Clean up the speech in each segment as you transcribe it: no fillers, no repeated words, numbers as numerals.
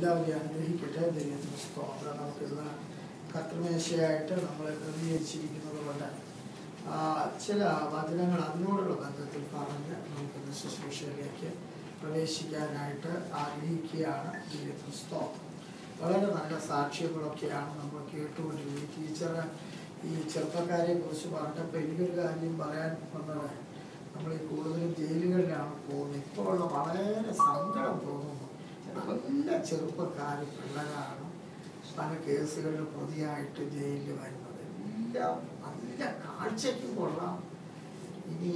എല്ലാവരെയും അനുഗ്രഹിക്കട്ടെ. ദൈവത്തിന് സ്തോത്രം. നമുക്കിന്ന് കർത്തൃമേശയായിട്ട് നമ്മളെ ക്രമീകരിച്ചിരിക്കുന്നത് കൊണ്ട് ചില വചനങ്ങൾ അതിനോടുള്ള ബന്ധത്തിൽ പറഞ്ഞ് നമുക്കിന്ന് ശുശ്രൂഷയിലേക്ക് പ്രവേശിക്കാനായിട്ട് ആഗ്രഹിക്കുകയാണ്. ദൈവത്തിന് സ്തോത്രം. വളരെ നല്ല സാക്ഷ്യങ്ങളൊക്കെയാണ് നമ്മൾ കേട്ടുകൊണ്ടിരിക്കുന്നത്. ടീച്ചർ ഈ ചെറുപ്പക്കാരെ കുറിച്ച് പറഞ്ഞപ്പോൾ എനിക്കൊരു കാര്യം പറയാൻ വന്നത്, നമ്മൾ ഈ കൂടുതലും ജയിലുകളിലാണ് പോകുന്നത്. ഇപ്പോൾ ഉള്ള വളരെ സങ്കടം തോന്നുന്നു. നല്ല ചെറുപ്പക്കാർ പിള്ളേരാണ് പല കേസുകളിൽ പ്രതിയായിട്ട് ജയിലിൽ വരുന്നത്. എല്ലാം നല്ല കാഴ്ചയ്ക്കും കൊള്ളാം. ഇനി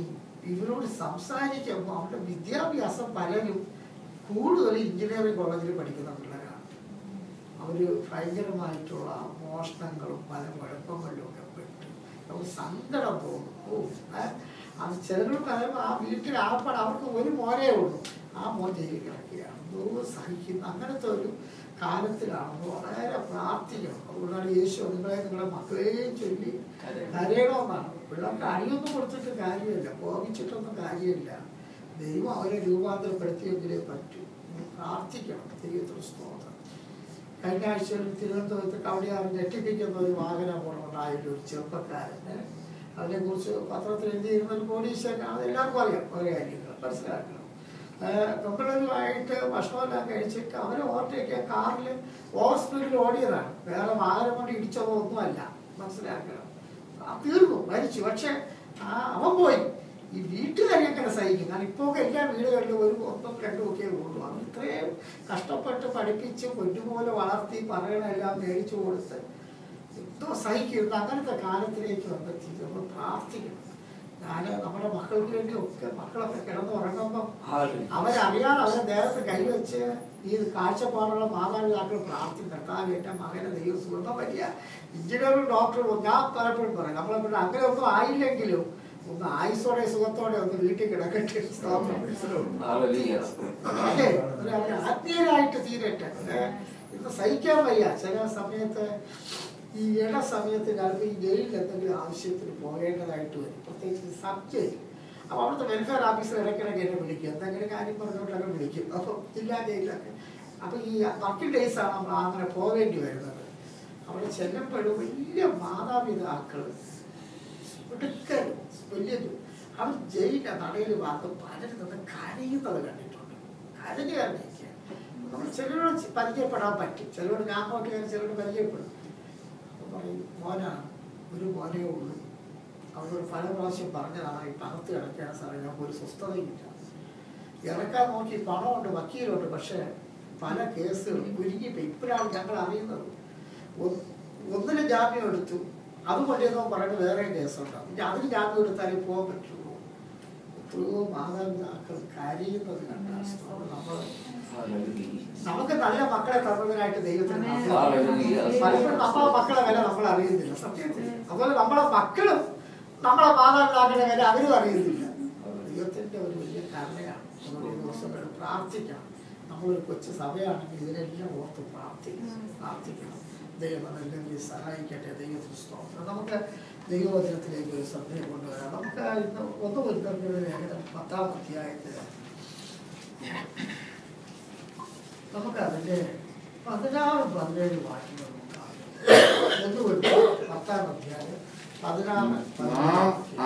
ഇവരോട് സംസാരിക്കുമ്പോൾ അവരുടെ വിദ്യാഭ്യാസം പലരും കൂടുതൽ എഞ്ചിനീയറിംഗ് കോളേജിൽ പഠിക്കുന്ന പിള്ളേരാണ്. അവർ ഭയങ്കരമായിട്ടുള്ള മോഷണങ്ങളും പല കുഴപ്പങ്ങളിലും ഒക്കെ പെട്ട് നമുക്ക് സങ്കടം തോന്നും. അത് ചിലരോട് പറയുമ്പോൾ ആ വീട്ടിൽ ആപ്പാട് അവർക്ക് ഒരു മോനേ ഉള്ളൂ, ആ മോൻ ജയിലിൽ കിടക്കുകയാണ്. സഹിക്കുന്ന അങ്ങനത്തെ ഒരു കാലത്തിലാണ്. വളരെ പ്രാർത്ഥിക്കണം. അതുകൊണ്ടാണ് യേശു നിങ്ങളുടെ മക്കളെയും ചൊല്ലി കരയണമെന്നാണ്. പിള്ളേർക്ക് അടിയൊന്നും കൊടുത്തിട്ട് കാര്യമില്ല, കോപിച്ചിട്ടൊന്നും കാര്യമില്ല. ദൈവം അവരെ രൂപാന്തരപ്പെടുത്തിയെങ്കിലേ പറ്റൂ. പ്രാർത്ഥിക്കണം. ദൈവത്തിന് സ്തോത്രം. കഴിഞ്ഞ ആഴ്ചയിൽ തിരുവനന്തപുരത്ത് കവടിയാറ് ഞെട്ടിപ്പിക്കുന്ന ഒരു വാഹനാപകടമുണ്ടായിട്ട് ഒരു ചെറുപ്പക്കാരന് അതിനെക്കുറിച്ച് പത്രത്തിൽ എഴുതിയിരുന്ന ഒരു കോടീശ്വരനാണ്. അതെല്ലാവർക്കും അറിയാം. ഓരോ കാര്യങ്ങൾ മനസ്സിലാക്കണം. പെൺപിള്ളേരുമായിട്ട് ഭക്ഷണമെല്ലാം കഴിച്ചിട്ട് അവരെ ഓവർടേക്ക് കാറിൽ ഓവർ സ്പീഡിൽ ഓടിയതാണ്. വേറെ വാഹനം കൊണ്ട് ഇടിച്ചതോ ഒന്നുമല്ല. മനസ്സിലാക്കണം. തീർന്നു, മരിച്ചു. പക്ഷെ അവൻ പോയി. ഈ വീട്ടുകാരെ എങ്ങനെ സഹിക്കും? കാരണം ഇപ്പോൾ എല്ലാ വീടുകളിലും ഒരു ഒന്നും രണ്ടും ഒക്കെ ഉള്ളൂ. അവൻ ഇത്രയും കഷ്ടപ്പെട്ട് പഠിപ്പിച്ച് പൊന്നുപോലെ വളർത്തി പറയണെല്ലാം മേടിച്ചു കൊടുത്ത് എന്തോ സഹിക്കുന്നു. അങ്ങനത്തെ കാലത്തിലേക്ക് വന്നെത്തി നമ്മൾ പ്രാർത്ഥിക്കണം. ഞാൻ നമ്മുടെ മക്കൾക്ക് വേണ്ടി ഒക്കെ മക്കളൊക്കെ കിടന്നുറങ്ങുമ്പം അവരറിയാതെ അവരെ നേരത്തെ കൈവച്ച് ഈ കാഴ്ചപ്പാടുള്ള മാതാപിതാക്കൾ പ്രാർത്ഥിക്കും. കർത്താവ് എൻ്റെ മകനെ ദൈവം സുഖം വലിയ എഞ്ചിനീയറും ഡോക്ടറും ഞാൻ പലപ്പോഴും പറയും. നമ്മളെപ്പോഴും അങ്ങനെ ഒന്നും ആയില്ലെങ്കിലും ഒന്ന് ആയുസോടെ സുഖത്തോടെ ഒന്ന് വീട്ടിൽ കിടക്കട്ടെ. ആത്മീയരായിട്ട് തീരട്ടെ. ഇന്ന് സഹിക്കാൻ വയ്യ. ചില സമയത്ത് ഈ സമയത്ത് ചിലപ്പോൾ ഈ ജയിലിൽ എന്തെങ്കിലും ആവശ്യത്തിന് പോകേണ്ടതായിട്ട് വരും. പ്രത്യേകിച്ച് സബ്ജയിൽ. അപ്പോൾ അവിടുത്തെ വെൽഫെയർ ഓഫീസർ ഇടയ്ക്കിടയ്ക്ക് എന്നെ വിളിക്കും. എന്തെങ്കിലും കാര്യം പറഞ്ഞുകൊണ്ടൊക്കെ വിളിക്കും. അപ്പോൾ ജില്ലാ ജയിലൊക്കെ. അപ്പോൾ ഈ വർക്കിംഗ് ഡേയ്സാണ് നമ്മൾ അങ്ങനെ പോകേണ്ടി വരുന്നത്. അവിടെ ചെല്ലുമ്പോഴും വലിയ മാതാപിതാക്കൾ എടുക്കലും വലിയത് അവർ ജയിലിൻ്റെ നടയിൽ വന്ന് പലരും നിന്ന് കരയുന്നത് കണ്ടിട്ടുണ്ട്. കരഞ്ഞിരിക്കുക. നമ്മൾ ചിലരോട് പരിചയപ്പെടാൻ പറ്റും. ചിലരോട് ഞാൻ അങ്ങോട്ട് കയറി ചിലരോട് പരിചയപ്പെടും. അപ്പോൾ പറയും മോനാണ്, ഒരു മോനേ ഉള്ളൂ. അവരോട് പല പ്രാവശ്യം പറഞ്ഞതാണ് ഈ പകർത്ത് കിടക്കുകയാണ് സാറേ, ഞങ്ങൾക്ക് ഒരു സ്വസ്ഥതയില്ല. ഇറക്കാൻ നോക്കി പണമുണ്ട്, വക്കീലുണ്ട്. പക്ഷേ പല കേസുകളും കുരുങ്ങിപ്പോയി. ഇപ്പോഴാണ് ഞങ്ങൾ അറിയുന്നത്. ഒന്നിനും ജാമ്യം എടുത്തു, അത് കൊണ്ടിരുന്നോ പറയുന്നത് വേറെ കേസുണ്ടാവും. ഇനി അതിന് ജാമ്യം എടുത്താലേ പോകാൻ പറ്റുള്ളൂ. എത്രയോ മാതാപിതാക്കൾ കരയുന്നത് കണ്ടാൽ നമുക്ക് നല്ല മക്കളെ തന്നതിനായിട്ട് ദൈവത്തിന് പലപ്പോഴും നമ്മളെ മക്കളെ വില നമ്മൾ അറിയുന്നില്ല. സത്യത്തിൽ അതുപോലെ നമ്മളെ മക്കളും നമ്മളെ മാതാപിതാക്കളുടെ വില അവരും അറിയുന്നില്ല. ദൈവത്തിന്റെ ഒരു വലിയ കരുണയാണ്. നമ്മൾ ദിവസങ്ങൾ പ്രാർത്ഥിക്കണം. നമ്മളൊരു കൊച്ചു സഭയാണെങ്കിൽ ഇതിനെല്ലാം ഓർത്ത് പ്രാർത്ഥിക്കണം. ദൈവം എല്ലാവരെയും സഹായിക്കട്ടെ. ദൈവത്തിന് സ്തോത്രം. നമുക്ക് ദൈവവചനത്തിലേക്ക് ഒരു ശ്രദ്ധയെ കൊണ്ടുവരാം. നമുക്ക് ഇന്ന് 1 കൊരിന്ത്യരുടെ ലേഖനം 10-ാം അധ്യായത്തിൽ നമുക്ക് അതിൻ്റെ 16-17 വാക്യങ്ങൾ നോക്കാം. 1 കൊരിന്ത്യർ 10-ാം അധ്യായം 16.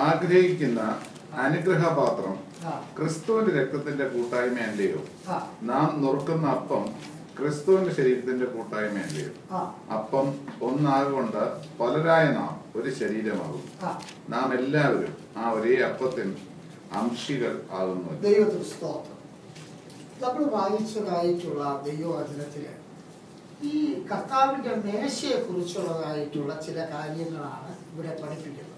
ആഗ്രഹിക്കുന്ന അനുഗ്രഹപാത്രം ക്രിസ്തുവിന്റെ രക്തത്തിന്റെ കൂട്ടായ്മയല്ലയോ? നാം നുറുക്കുന്ന അപ്പം ക്രിസ്തുവിന്റെ ശരീരത്തിന്റെ കൂട്ടായ്മയല്ലയോ? അപ്പം ഒന്നാകൊണ്ട് പലരായ നാം ഒരു ശരീരമാകും. നാം എല്ലാവരും ആ ഒരേ അപ്പത്തിൽ അംശികൾ ആകുന്നു. ദൈവത്തിന് സ്തോത്രം. നമ്മൾ വായിച്ചതായിട്ടുള്ള ദൈവവചനത്തില് ഈ കർത്താവിന്റെ മേശയെ കുറിച്ചുള്ളതായിട്ടുള്ള ചില കാര്യങ്ങളാണ് ഇവിടെ പഠിപ്പിക്കുന്നത്.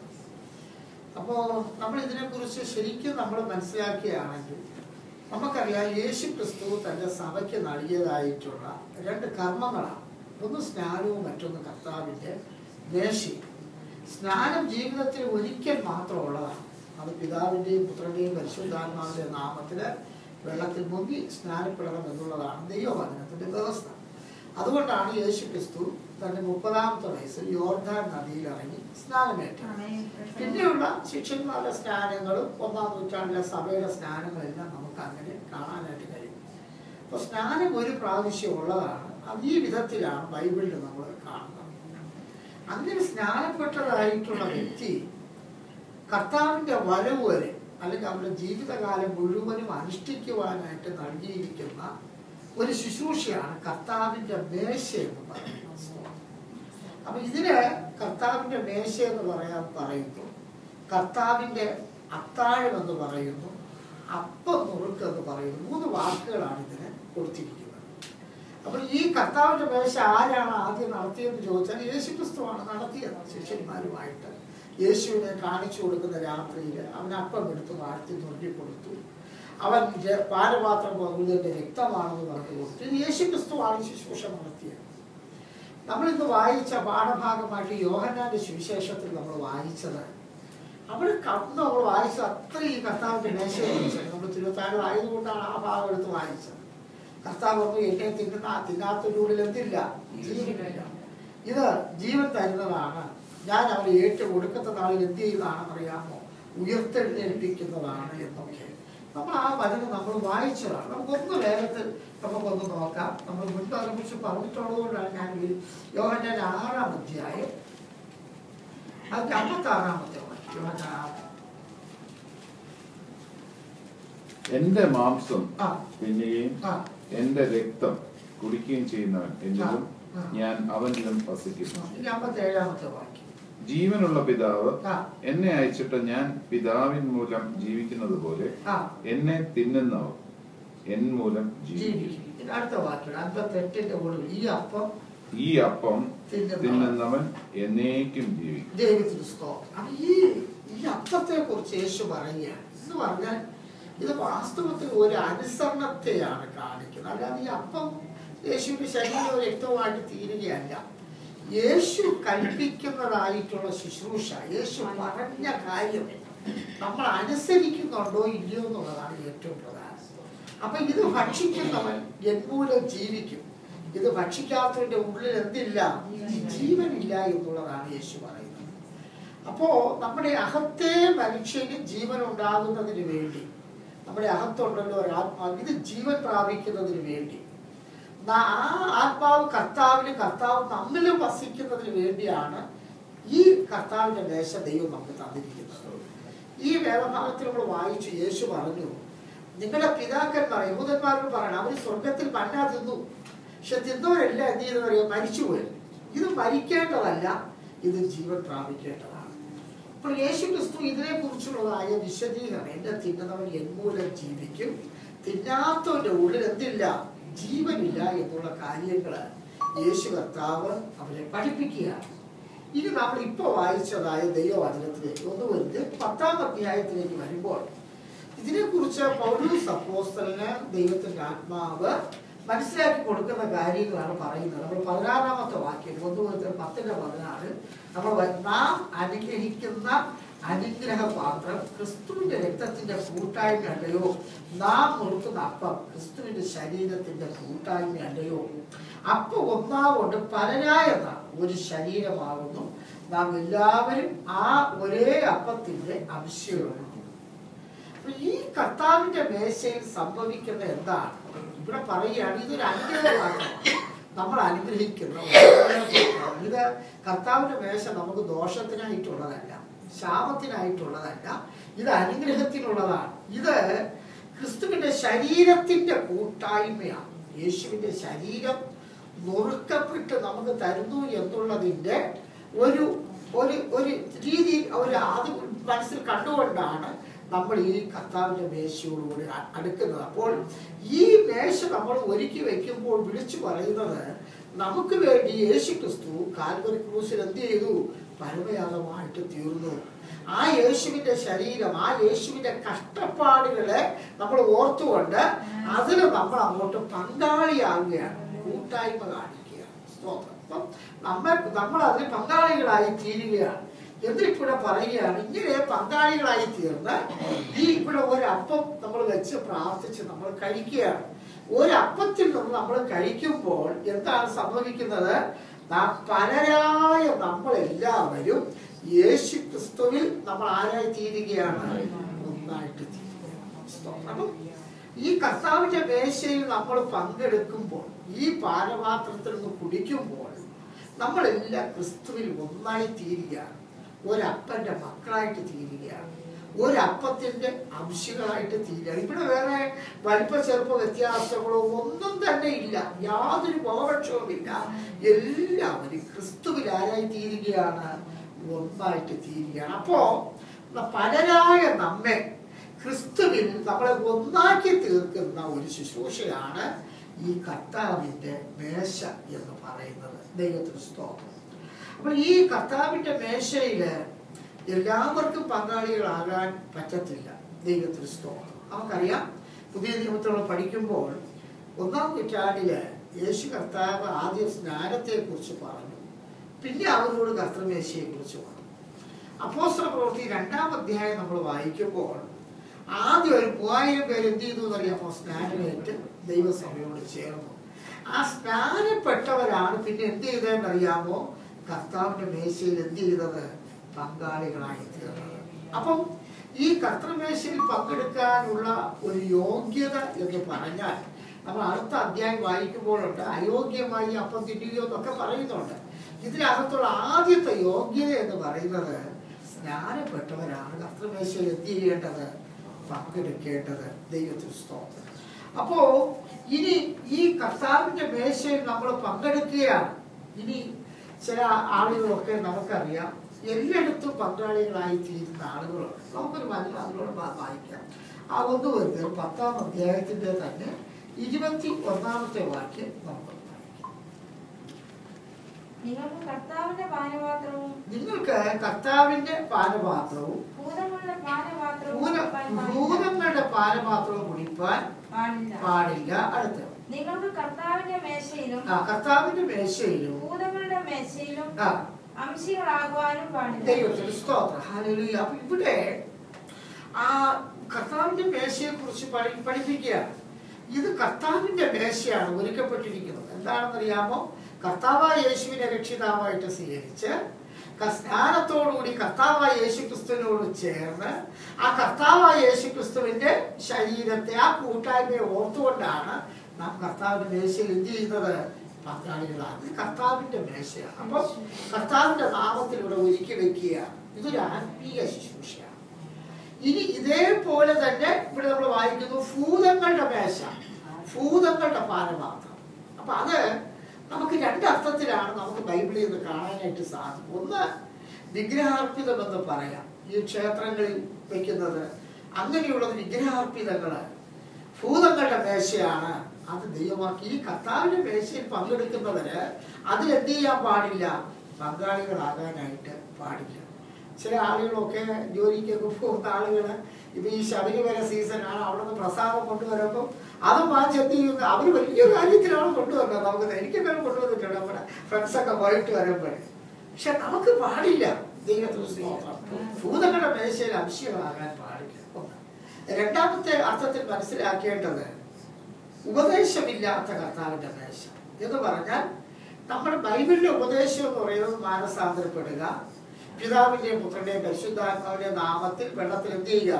അപ്പോൾ നമ്മൾ ഇതിനെക്കുറിച്ച് ശരിക്കും നമ്മൾ മനസ്സിലാക്കുകയാണെങ്കിൽ നമുക്കറിയാം യേശു ക്രിസ്തു തൻ്റെ സഭയ്ക്ക് നൽകിയതായിട്ടുള്ള 2 കർമ്മങ്ങളാണ്. ഒന്ന് സ്നാനവും മറ്റൊന്ന് കർത്താവിൻ്റെ മേശയും. സ്നാനം ജീവിതത്തിൽ ഒരിക്കൽ മാത്രമുള്ളതാണ്. അത് പിതാവിൻ്റെയും പുത്രൻ്റെയും പരിശുദ്ധാത്മാവിൻ്റെ നാമത്തിൽ വെള്ളത്തിൽ മുങ്ങി സ്നാനപ്പെടണം എന്നുള്ളതാണ് ദൈവവചനത്തിൻ്റെ വ്യവസ്ഥ. അതുകൊണ്ടാണ് യേശു ക്രിസ്തു തൻ്റെ 30-ാമത്തെ വയസ്സിൽ യോർദാൻ നദിയിൽ ഇറങ്ങി സ്നാനമേറ്റത്. പിന്നെയുള്ള ശിഷ്യന്മാരുടെ സ്നാനങ്ങളും 1-ാം നൂറ്റാണ്ടിലെ സഭയുടെ സ്നാനങ്ങളെല്ലാം നമുക്ക് അങ്ങനെ കാണാനായിട്ട് കഴിയും. അപ്പോൾ സ്നാനം ഒരു പ്രാവശ്യം ഉള്ളതാണ്. ഈ വിധത്തിലാണ് ബൈബിളിൽ നമ്മൾ കാണുന്നത്. അങ്ങനെ സ്നാനപ്പെട്ടതായിട്ടുള്ള വ്യക്തി കർത്താവിൻ്റെ വരവ് വരെ അല്ലെങ്കിൽ അവരുടെ ജീവിതകാലം മുഴുവനും അനുഷ്ഠിക്കുവാനായിട്ട് നൽകിയിരിക്കുന്ന ഒരു ശുശ്രൂഷയാണ് കർത്താവിൻ്റെ മേശ എന്ന് പറയുന്നത്. അപ്പൊ ഇതിന് കർത്താവിൻ്റെ മേശ എന്ന് പറയുന്നു, കർത്താവിൻ്റെ അത്താഴം എന്ന് പറയുന്നു, അപ്പം നുറുക്ക് എന്ന് പറയുന്നു. 3 വാക്കുകളാണ് ഇതിന് കൊടുത്തിരിക്കുന്നത്. അപ്പോൾ ഈ കർത്താവിൻ്റെ മേശ ആരാണ് ആദ്യം നടത്തിയതെന്ന് ചോദിച്ചാൽ യേശുക്രിസ്തുവാണ് നടത്തിയത്. ശിഷ്യന്മാരുമായിട്ട് യേശുവിനെ കാണിച്ചു കൊടുക്കുന്ന രാത്രിയിൽ അവൻ അപ്പം എടുത്ത് വാഴ്ത്തി നുറുക്കി കൊടുത്തു. അവൻ പാനപാത്രം പകുതിയുടെ രക്തമാണെന്ന് പറഞ്ഞു കൊടുത്തു. ഇത് യേശുക്രിസ്തുവാണ് ശുശ്രൂഷ നടത്തിയത്. നമ്മളിന്ന് വായിച്ച പാഠഭാഗമായിട്ട് യോഹന്നാന്റെ സുവിശേഷത്തിൽ നമ്മൾ വായിച്ചത്, അവിടെ കടന്ന് നമ്മൾ വായിച്ചത് അത്ര ഈ കർത്താവിൻ്റെ മേശയെ കുറിച്ചാണ്. നമ്മൾ തിരുവത്താഴം ആയതുകൊണ്ടാണ് ആ ഭാഗം എടുത്ത് വായിച്ചത്. കർത്താവ് എന്നെ തിന്നാത്തതിലൂടെ എന്തില്ല, ജീവനില്ല. ഇത് ജീവൻ തരുന്നതാണ്. ഞാൻ അവരെ ഏറ്റവും ഒടുക്കത്തെ നാളിൽ എന്ത് ചെയ്യുന്നതാണെന്ന് അറിയാമോ, ഉയർത്തെഴുന്നേൽപ്പിക്കുന്നതാണ് എന്നൊക്കെ നമ്മൾ ആ വചനം നമ്മൾ വായിച്ചതാണ്. നമുക്കൊന്ന് വേഗത്തിൽ നമുക്കൊന്ന് നോക്കാം. നമ്മൾ മുൻപ് അതിനെക്കുറിച്ച് പറഞ്ഞിട്ടുള്ളതുകൊണ്ടാണ് ഞാൻ യോഹന്നാൻ 6-ാം അധ്യായം അതിന്റെ 56-ാമത്തെ വാക്യം. എന്റെ മാംസം തിന്നുകയും എന്റെ രക്തം കുടിക്കുകയും ചെയ്യുന്നവൻ എന്നിലും ഞാൻ അവനിലും വസിക്കുന്നു. 57-ാമത്തെ വാക്യം. ജീവനുള്ള പിതാവ് എന്നെ അയച്ചിട്ട് ഞാൻ പിതാവിൻ മൂലം ജീവിക്കുന്നത് പോലെ എന്നെ തിന്നുന്നവർ എൻ മൂലം ജീവിക്കും. അടുത്ത വാക്യം 58-ന്റെ ഒടുവിൽ ഈ അപ്പം തിന്നുന്നവൻ എന്നേക്കും ജീവിക്കും. ദൈവത്തിന് സ്തോത്രം. ഈ അപ്പത്തെ കുറിച്ച് യേശു പറയുകയാണ്. എന്ന് പറഞ്ഞാൽ ഇത് വാസ്തവത്തിൽ ഒരു അനുസരണത്തെയാണ് കാണിക്കുന്നത്. അല്ലാതെ ഈ അപ്പം യേശുവിന്റെ ശരീരവും രക്തവുമായിട്ട് തീരുകയല്ല. യേശു കൽപ്പിക്കുന്നതായിട്ടുള്ള ശുശ്രൂഷ, യേശു പറഞ്ഞ കാര്യം നമ്മൾ അനുസരിക്കുന്നുണ്ടോ ഇല്ലയോ എന്നുള്ളതാണ് ഏറ്റവും പ്രധാനം. അപ്പൊ ഇത് ഭക്ഷിക്കുന്നവൻ എന്മൂലം ജീവിക്കും, ഇത് ഭക്ഷിക്കാത്തവന്റെ ഉള്ളിൽ എന്തില്ല, ജീവനില്ല എന്നുള്ളതാണ് യേശു പറയുന്നത്. അപ്പോ നമ്മുടെ അകത്തെ മനുഷ്യന് ജീവൻ ഉണ്ടാകുന്നതിന് വേണ്ടി, നമ്മുടെ അകത്തുണ്ടല്ലോ ഒരു ആത്മാവ്, ഇത് ജീവൻ പ്രാപിക്കുന്നതിന് വേണ്ടി, ആ ആത്മാവ് കർത്താവ് നമ്മിലും വസിക്കുന്നതിന് വേണ്ടിയാണ് ഈ കർത്താവിന്റെ മേശ ദൈവം നമുക്ക് തന്നിരിക്കുന്നത്. ഈ വേദഭാഗത്തിൽ നമ്മൾ വായിച്ചു, യേശു പറഞ്ഞു, നിങ്ങളുടെ പിതാക്കന്മാർ യഹൂദന്മാരോട് പറയണം, അവർ സ്വർഗത്തിൽ മന്ന തിന്നു, പക്ഷെ തിന്നവരെല്ലാം എന്ത് ചെയ്തെന്നറിയോ, മരിച്ചുപോയി. ഇത് മരിക്കേണ്ടതല്ല, ഇത് ജീവൻ പ്രാപിക്കേണ്ടതാണ്. അപ്പോൾ യേശു ക്രിസ്തു ഇതിനെ കുറിച്ചുള്ളതായ വിശദീകരണം, എന്റെ തിന്നുന്നവൻ എന്മൂലം ജീവിക്കും, തിന്നാത്തവന്റെ ഉള്ളിൽ എന്തില്ല, ജീവനില്ല എന്നുള്ള കാര്യങ്ങള് യേശു കർത്താവ് അവരെ പഠിപ്പിക്കുകയാണ്. ഇനി നമ്മൾ ഇപ്പൊ വായിച്ചതായ ദൈവവചനത്തിലേക്ക് ഒന്ന് വരുന്നത് 10-ാം അധ്യായത്തിലേക്ക് വരുമ്പോൾ ഇതിനെക്കുറിച്ച് പൗലോസ് അപ്പോസ്തലന് ദൈവത്തിന്റെ ആത്മാവ് മനസ്സിലാക്കി കൊടുക്കുന്ന കാര്യങ്ങളാണ് പറയുന്നത്. നമ്മൾ 16-ാമത്തെ വാക്യം 1-10-16 നമ്മൾ നാം അനുഗ്രഹിക്കുന്ന അനുഗ്രഹപാത്രം ക്രിസ്തുവിന്റെ രക്തത്തിന്റെ കൂട്ടായ്മയല്ലയോ, നാം കൊടുക്കുന്ന അപ്പം ക്രിസ്തുവിന്റെ ശരീരത്തിന്റെ കൂട്ടായ്മയല്ലയോ. അപ്പം ഒന്നാകൊണ്ട് പലരായ നാം ഒരു ശരീരമാകുന്നു, നാം എല്ലാവരും ആ ഒരേ അപ്പത്തിന്റെ അംശങ്ങളാണ്. ഈ കർത്താവിന്റെ മേശയിൽ സംഭവിക്കുന്ന എന്താണ് ഇവിടെ പറയുകയാണ്, ഇതൊരു അനുഗ്രഹമാണ്. നമ്മൾ അനുഗ്രഹിക്കുന്ന ഇത് കർത്താവിന്റെ മേശ നമുക്ക് ദോഷത്തിനായിട്ടുള്ളതല്ല, ശാപത്തിനായിട്ടുള്ളതല്ല, ഇത് അനുഗ്രഹത്തിനുള്ളതാണ്. ഇത് ക്രിസ്തുവിന്റെ ശരീരത്തിന്റെ കൂട്ടായ്മയാണ്. യേശുവിന്റെ ശരീരം നുറുക്കപ്പെട്ട് നമുക്ക് തരുന്നു എന്നുള്ളതിന്റെ ഒരു രീതിയിൽ അത് മനസ്സിൽ കണ്ടുകൊണ്ടാണ് നമ്മൾ ഈ കർത്താവിന്റെ മേശയോടുകൂടി അടുക്കുന്നത്. അപ്പോൾ ഈ മേശ നമ്മൾ ഒരുക്കി വെക്കുമ്പോൾ വിളിച്ചു പറയുന്നത്, നമുക്ക് വേണ്ടി യേശു ക്രിസ്തു കാൽവരി ക്രൂശിൽ എന്ത് ചെയ്തു, പരമയാഗമായിട്ട് തീർന്നു. ആ യേശുവിന്റെ ശരീരം, ആ യേശുവിന്റെ കഷ്ടപ്പാടുകളെ നമ്മൾ ഓർത്തുകൊണ്ട് അതിൽ നമ്മൾ അങ്ങോട്ട് പങ്കാളിയാകുകയാണ്, കൂട്ടായ്മ കാണിക്കുകയാണ്. അപ്പം നമ്മൾ അതിൽ പങ്കാളികളായി തീരുകയാണ്. എന്നിട്ടിവിടെ പറയുകയാണ്, ഇങ്ങനെ പങ്കാളികളായി തീർന്ന് ഇവിടെ ഒരപ്പം നമ്മൾ വെച്ച് പ്രാർത്ഥിച്ച് നമ്മൾ കഴിക്കുകയാണ്. ഒരപ്പത്തിൽ നിന്ന് നമ്മൾ കഴിക്കുമ്പോൾ എന്താണ് സംഭവിക്കുന്നത്, പലരായ നമ്മളെല്ലാവരും യേശു ക്രിസ്തുവിൽ നമ്മൾ ആരായി തീരുകയാണ്, ഒന്നായിട്ട് തീരുകയാണ്. അപ്പം ഈ കർത്താവിന്റെ മേശയിൽ നമ്മൾ പങ്കെടുക്കുമ്പോൾ, ഈ പാനപാത്രത്തിൽ നിന്ന് കുടിക്കുമ്പോൾ, നമ്മളെല്ലാം ക്രിസ്തുവിൽ ഒന്നായി തീരുകയാണ്. ഒരപ്പന്റെ മക്കളായിട്ട് തീരുകയാണ്. ഒരപ്പത്തിന്റെ അംശങ്ങളായിട്ട് തീരുകയാണ്. ഇവിടെ വേറെ വലിപ്പ ചെറുപ്പ വ്യത്യാസങ്ങളോ ഒന്നും തന്നെ ഇല്ല. യാതൊരു മോഹപക്ഷവും ഇല്ല. എല്ലാവരും ക്രിസ്തുവിൽ ആരായി തീരുകയാണ്? ഒന്നായിട്ട് തീരുകയാണ്. അപ്പോ പലരായ നമ്മെ ക്രിസ്തുവിൽ നമ്മളെ ഒന്നാക്കി തീർക്കുന്ന ഒരു ശുശ്രൂഷയാണ് ഈ കർത്താവിന്റെ മേശ എന്ന് പറയുന്നത്. ദൈവത്തിന് സ്തോത്രം. അപ്പോൾ ഈ കർത്താവിന്റെ മേശയില് എല്ലാവർക്കും പങ്കാളികളാകാൻ പറ്റത്തില്ല. ദൈവത്തിന് സ്തോത്രം. നമുക്കറിയാം, പുതിയ നിയമത്തിൽ പഠിക്കുമ്പോൾ 1-ാം നൂറ്റാണ്ടില് യേശു കർത്താവ് ആദ്യം സ്നാനത്തെ കുറിച്ച് പറഞ്ഞു. പിന്നെ അവരോട് കർത്തൃമേശയെ കുറിച്ച് പറഞ്ഞു. അപ്പോസ്തല പ്രവൃത്തി 2-ാം അധ്യായം നമ്മൾ വായിക്കുമ്പോൾ ആദ്യം ഒരു 3000 പേര് എന്ത് ചെയ്തു എന്നറിയാമോ? സ്നാനമേറ്റ് ദൈവസഭയോട് ചേർന്നു. ആ സ്നാനപ്പെട്ടവരാണ് പിന്നെ എന്ത് ചെയ്തതെന്നറിയാമോ? കർത്താവിന്റെ മേശയിൽ എന്ത് ചെയ്തത്? പങ്കാളികളായി തീർന്നത്. അപ്പം ഈ കർത്തൃമേശയിൽ പങ്കെടുക്കാനുള്ള ഒരു യോഗ്യത എന്ന് പറഞ്ഞാൽ, നമ്മൾ അടുത്ത അധ്യായം വായിക്കുമ്പോഴുണ്ട് അയോഗ്യമായി അപ്പം തിന്നുകയോ എന്നൊക്കെ പറയുന്നുണ്ട്. ഇതിനകത്തുള്ള ആദ്യത്തെ യോഗ്യത എന്ന് പറയുന്നത് സ്നാനപ്പെട്ടവരാണ് കർത്തൃമേശയിൽ എന്ത് ചെയ്യേണ്ടത്? പങ്കെടുക്കേണ്ടത്. ദൈവത്തിന് സ്തോത്രം. അപ്പോ ഇനി ഈ കർത്താവിന്റെ മേശയിൽ നമ്മൾ പങ്കെടുക്കുകയാണ്. ഇനി ചില ആളുകളൊക്കെ നമുക്കറിയാം എല്ലായിടത്തും പങ്കാളികളായി തീരുന്ന ആളുകളുണ്ട്. നമുക്കൊരു അതിനോട് വായിക്കാം. ആ 1 കൊരിന്ത്യർ 10-ാം അധ്യായത്തിന്റെ തന്നെ 21-ാമത്തെ വാക്യം നമുക്ക് വായിക്കാം. നിങ്ങൾക്ക് കർത്താവിന്റെ പാനപാത്രവും ഭൂതങ്ങളുടെ പാനപാത്രവും കുടിപ്പാൻ പാടില്ല. അടുത്ത നിങ്ങൾക്ക് കർത്താവിന്റെ മേശയിലും ഭൂതങ്ങളുടെ മേശയിലും അംശികളാകുവാനും പാടില്ല. ദൈവത്തിന് സ്തോത്രം. ഹല്ലേലൂയ. അപ്പൊ ഇവിടെ ആ കർത്താവിന്റെ മേശയെ കുറിച്ച് പഠിപ്പിക്കുകയാണ്. ഇത് കർത്താവിന്റെ മേശയാണ് ഒരുക്കപ്പെട്ടിരിക്കുന്നത്. എന്താണെന്നറിയാമോ? കർത്താവായ യേശുവിനെ രക്ഷിതാവായിട്ട് സ്വീകരിച്ച് സ്നാനത്തോടുകൂടി കർത്താവായ യേശു ക്രിസ്തുവിനോട് ചേർന്ന് ആ കർത്താവായ യേശു ക്രിസ്തുവിന്റെ ശരീരത്തെ, ആ കൂട്ടായ്മയെ ഓർത്തുകൊണ്ടാണ് നാം കർത്താവിന്റെ മേശയിൽ എന്ത് ചെയ്യുന്നത്? പങ്കാളികളാണ്. കർത്താവിന്റെ മേശയാണ്. അപ്പൊ കർത്താവിന്റെ നാമത്തിൽ ഇവിടെ ഒരുക്കി വെക്കുകയാണ്. ഇതൊരു ആത്മീയ ശുശ്രൂഷയാണ്. ഇനി ഇതേപോലെ തന്നെ ഇവിടെ നമ്മൾ വായിക്കുന്നു ഭൂതങ്ങളുടെ മേശ, ഭൂതങ്ങളുടെ പാനപാത്രം. അപ്പൊ അത് നമുക്ക് 2 അർത്ഥത്തിലാണ് നമുക്ക് ബൈബിളിൽ നിന്ന് കാണാനായിട്ട് സാധിക്കും. ഒന്ന്, വിഗ്രഹാർപ്പിതം എന്ന് പറയാം. ഈ ക്ഷേത്രങ്ങളിൽ വെക്കുന്നത് അങ്ങനെയുള്ളത് വിഗ്രഹാർപ്പിതങ്ങള്. ഭൂതങ്ങളുടെ മേശയാണ്. അത് ദൈവമാക്കി ഈ കർത്താവിന്റെ മേശയിൽ പങ്കെടുക്കുന്നവര് അതിലെന്ത് ചെയ്യാൻ പാടില്ല? പങ്കാളികളാകാനായിട്ട് പാടില്ല. ചില ആളുകളൊക്കെ ജോലിക്കൊക്കെ പോകുന്ന ആളുകള് ഇപ്പൊ ഈ ശബരിമല സീസണാണ്, അവിടെ നിന്ന് പ്രസാദം കൊണ്ടുവരുമ്പോൾ അത് മാറ്റി ചെയ്യുന്നത് അവര് വലിയ കാര്യത്തിലാണ് കൊണ്ടുവരുന്നത്. നമുക്ക് എനിക്കൊക്കെ കൊണ്ടുവന്നിട്ടുണ്ട് നമ്മുടെ ഫ്രണ്ട്സൊക്കെ പോയിട്ട് വരുമ്പോഴേ. പക്ഷെ നമുക്ക് പാടില്ല. ദൈവത്തിന് സ്തോത്രം. ഭൂതങ്ങളുടെ മേശയിൽ അംശികളാകാൻ പാടില്ല. 2-ാമത്തെ അർത്ഥത്തിൽ മനസ്സിലാക്കേണ്ടത് ഉപദേശമില്ലാത്ത കർത്താവിന്റെ മേശ എന്ന് പറഞ്ഞാൽ, നമ്മുടെ ബൈബിളിലെ ഉപദേശം എന്ന് പറയുന്നത് മാനസാന്തരപ്പെടുക, പിതാവിന്റെയും പുത്രന്റെയും പരിശുദ്ധാത്മാവിന്റെ നാമത്തിൽ വെള്ളത്തിൽ എന്ത് ചെയ്യുക?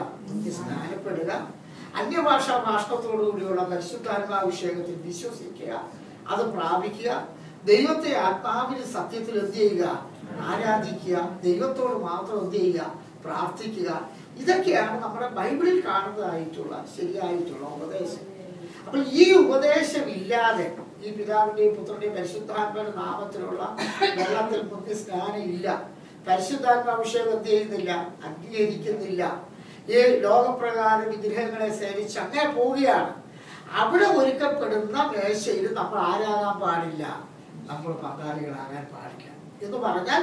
സ്നാനപ്പെടുക, അന്യഭാഷാ ഭാഷണത്തോടുകൂടിയുള്ള പരിശുദ്ധാത്മാഭിഷേകത്തിൽ വിശ്വസിക്കുക, അത് പ്രാപിക്കുക, ദൈവത്തെ ആത്മാവിന് സത്യത്തിൽ എന്ത് ചെയ്യുക? ആരാധിക്കുക, ദൈവത്തോട് മാത്രം എന്ത് ചെയ്യുക? പ്രാർത്ഥിക്കുക. ഇതൊക്കെയാണ് നമ്മുടെ ബൈബിളിൽ കാണുന്നതായിട്ടുള്ള ശരിയായിട്ടുള്ള ഉപദേശം. അപ്പോൾ ഈ ഉപദേശം ഇല്ലാതെ, ഈ പിതാവിന്റെയും പുത്രന്റെയും പരിശുദ്ധാത്മാവിന്റെ നാമത്തിലുള്ള വെള്ളത്തിൽ മുക്കി സ്നാനം ഇല്ല, പരിശുദ്ധാത്മാഭിഷേകം എന്ത് ചെയ്യുന്നില്ല? അംഗീകരിക്കുന്നില്ല, ഈ ലോകപ്രകാരം വിഗ്രഹങ്ങളെ സേവിച്ച് അങ്ങനെ പോവുകയാണ്. അവിടെ ഒരുക്കപ്പെടുന്ന മേശയിൽ നമ്മൾ ആരാകാൻ പാടില്ല? നമ്മൾ പങ്കാളികളാകാൻ പാടില്ല. എന്ന് പറഞ്ഞാൽ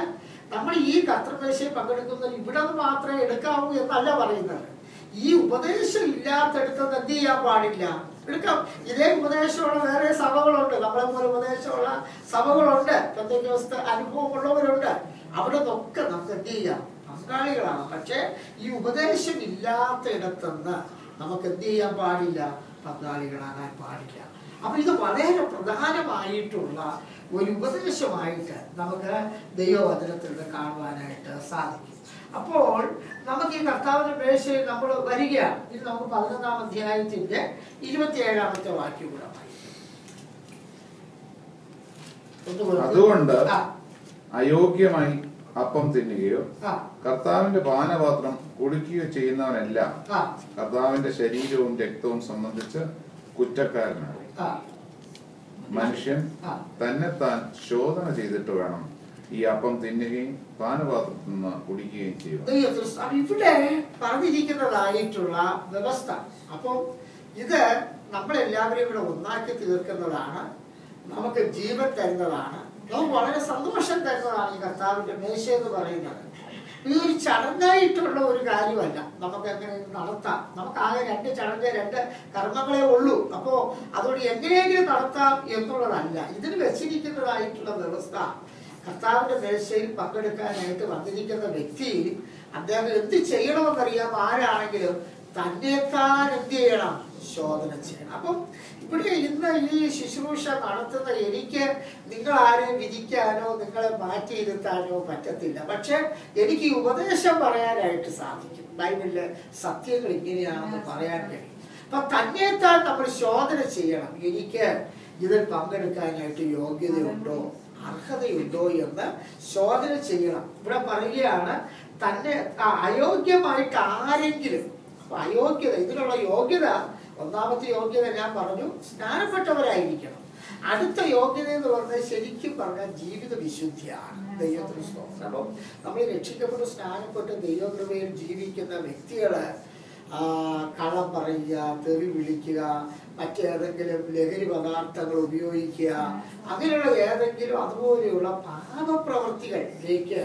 നമ്മൾ ഈ കർത്തൃമേശയിൽ പങ്കെടുക്കുന്നത് ഇവിടെ നിന്ന് മാത്രമേ എടുക്കാവൂ എന്നല്ല പറയുന്നത്. ഈ ഉപദേശം ഇല്ലാത്തടുത്ത് എന്ത് ചെയ്യാൻ പാടില്ല? എടുക്കാം. ഇതേ ഉപദേശമുള്ള വേറെ സഭകളുണ്ട്, നമ്മളെ പോലെ ഉപദേശമുള്ള സഭകളുണ്ട്, പെന്തക്കോസ്ത് അനുഭവമുള്ളവരുണ്ട്. അവിടെ നിന്നൊക്കെ നമുക്ക് എന്ത് ചെയ്യാം? പങ്കാളികളാണ്. പക്ഷെ ഈ ഉപദേശം ഇല്ലാത്ത ഇടത്തുനിന്ന് നമുക്ക് എന്ത് ചെയ്യാൻ പാടില്ല? പങ്കാളികളാകാൻ പാടില്ല. അപ്പൊ ഇത് വളരെ പ്രധാനമായിട്ടുള്ള ഒരു ഉപദേശമായിട്ട് നമുക്ക് ദൈവവചനത്തിൽ കാണുവാനായിട്ട് സാധിക്കും. അപ്പോൾ നമുക്ക് ഈ കർത്താവിന്റെ മേശയിൽ നമ്മൾ വരികയാണ്. ഇത് നമുക്ക് 11-ാം അധ്യായത്തിന്റെ 27-ാമത്തെ വാക്യം കൂടെ അതുകൊണ്ട് അയോഗ്യമായി അപ്പം തിന്നുകയോ കർത്താവിന്റെ പാനപാത്രം കുടിക്കുകയോ ചെയ്യുന്നവനെല്ലാം കർത്താവിന്റെ ശരീരവും രക്തവും സംബന്ധിച്ച് കുറ്റക്കാരനാണ്. മനുഷ്യൻ തന്നെത്താൻ ശോധന ചെയ്തിട്ട് വേണം ഈ അപ്പം തിന്നുകയും പാനപാത്രത്തിൽ നിന്ന് കുടിക്കുകയും ചെയ്യും. ഇവിടെ പറഞ്ഞിരിക്കുന്നതായിട്ടുള്ള വ്യവസ്ഥ, അപ്പം ഇത് നമ്മളെല്ലാവരെയും ഇവിടെ ഒന്നാക്കി തീർക്കുന്നതാണ്, നമുക്ക് ജീവൻ തരുന്നതാണ്, നമുക്ക് വളരെ സന്തോഷം തരുന്നതാണ് ഈ കർത്താവിന്റെ മേശ എന്ന് പറയുന്നത്. ഇതൊരു ചടങ്ങായിട്ടുള്ള ഒരു കാര്യമല്ല. നമുക്ക് എങ്ങനെ നടത്താം, നമുക്ക് ആകെ 2 ചടങ്ങ് 2 കർമ്മങ്ങളെ ഉള്ളൂ. അപ്പോ അതുകൊണ്ട് എങ്ങനെയെങ്കിലും നടത്താം എന്നുള്ളതല്ല ഇതിന് വെച്ചിരിക്കുന്നതായിട്ടുള്ള വ്യവസ്ഥ. കർത്താവിന്റെ മേശയിൽ പങ്കെടുക്കാനായിട്ട് വന്നിരിക്കുന്ന വ്യക്തി അദ്ദേഹം എന്ത് ചെയ്യണമെന്നറിയാം. ആരാണെങ്കിലും തന്നെത്താൻ എന്ത് ചെയ്യണം, ശോധന ചെയ്യണം. അപ്പം ഇവിടെ ഇന്ന് ഈ ശുശ്രൂഷ നടത്തുന്ന എനിക്ക് നിങ്ങൾ ആരെയും വിധിക്കാനോ നിങ്ങളെ മാറ്റിയിരുത്താനോ പറ്റത്തില്ല. പക്ഷെ എനിക്ക് ഈ ഉപദേശം പറയാനായിട്ട് സാധിക്കും. ബൈബിളിലെ സത്യങ്ങൾ ഇങ്ങനെയാണെന്ന് പറയാൻ കഴിയും. അപ്പൊ തന്നെത്താൻ നമ്മൾ ശോധന ചെയ്യണം. എനിക്ക് ഇതിൽ പങ്കെടുക്കാനായിട്ട് യോഗ്യതയുണ്ടോ, അർഹതയുണ്ടോ എന്ന് ശോധന ചെയ്യണം. ഇവിടെ പറയുകയാണ് തന്നെ അയോഗ്യമായിട്ട് ആരെങ്കിലും. അപ്പൊ അയോഗ്യത, ഇതിനുള്ള യോഗ്യത, ഒന്നാമത്തെ യോഗ്യത ഞാൻ പറഞ്ഞു സ്നാനപ്പെട്ടവരായിരിക്കണം. അടുത്ത യോഗ്യത എന്ന് പറഞ്ഞാൽ ശരിക്കും പറഞ്ഞാൽ ജീവിത വിശുദ്ധിയാണ്. ദൈവത്തിന് സ്തോത്രം. അപ്പം നമ്മൾ രക്ഷിക്കപ്പെട്ട് സ്നാനപ്പെട്ട് ദൈവകൃപയിൽ ജീവിക്കുന്ന വ്യക്തികള് കള്ളം പറയുക, തെറി വിളിക്കുക, മറ്റേതെങ്കിലും ലഹരി പദാർത്ഥങ്ങൾ ഉപയോഗിക്കുക, അങ്ങനെയുള്ള ഏതെങ്കിലും അതുപോലെയുള്ള പാപപ്രവൃത്തികളിലേക്ക്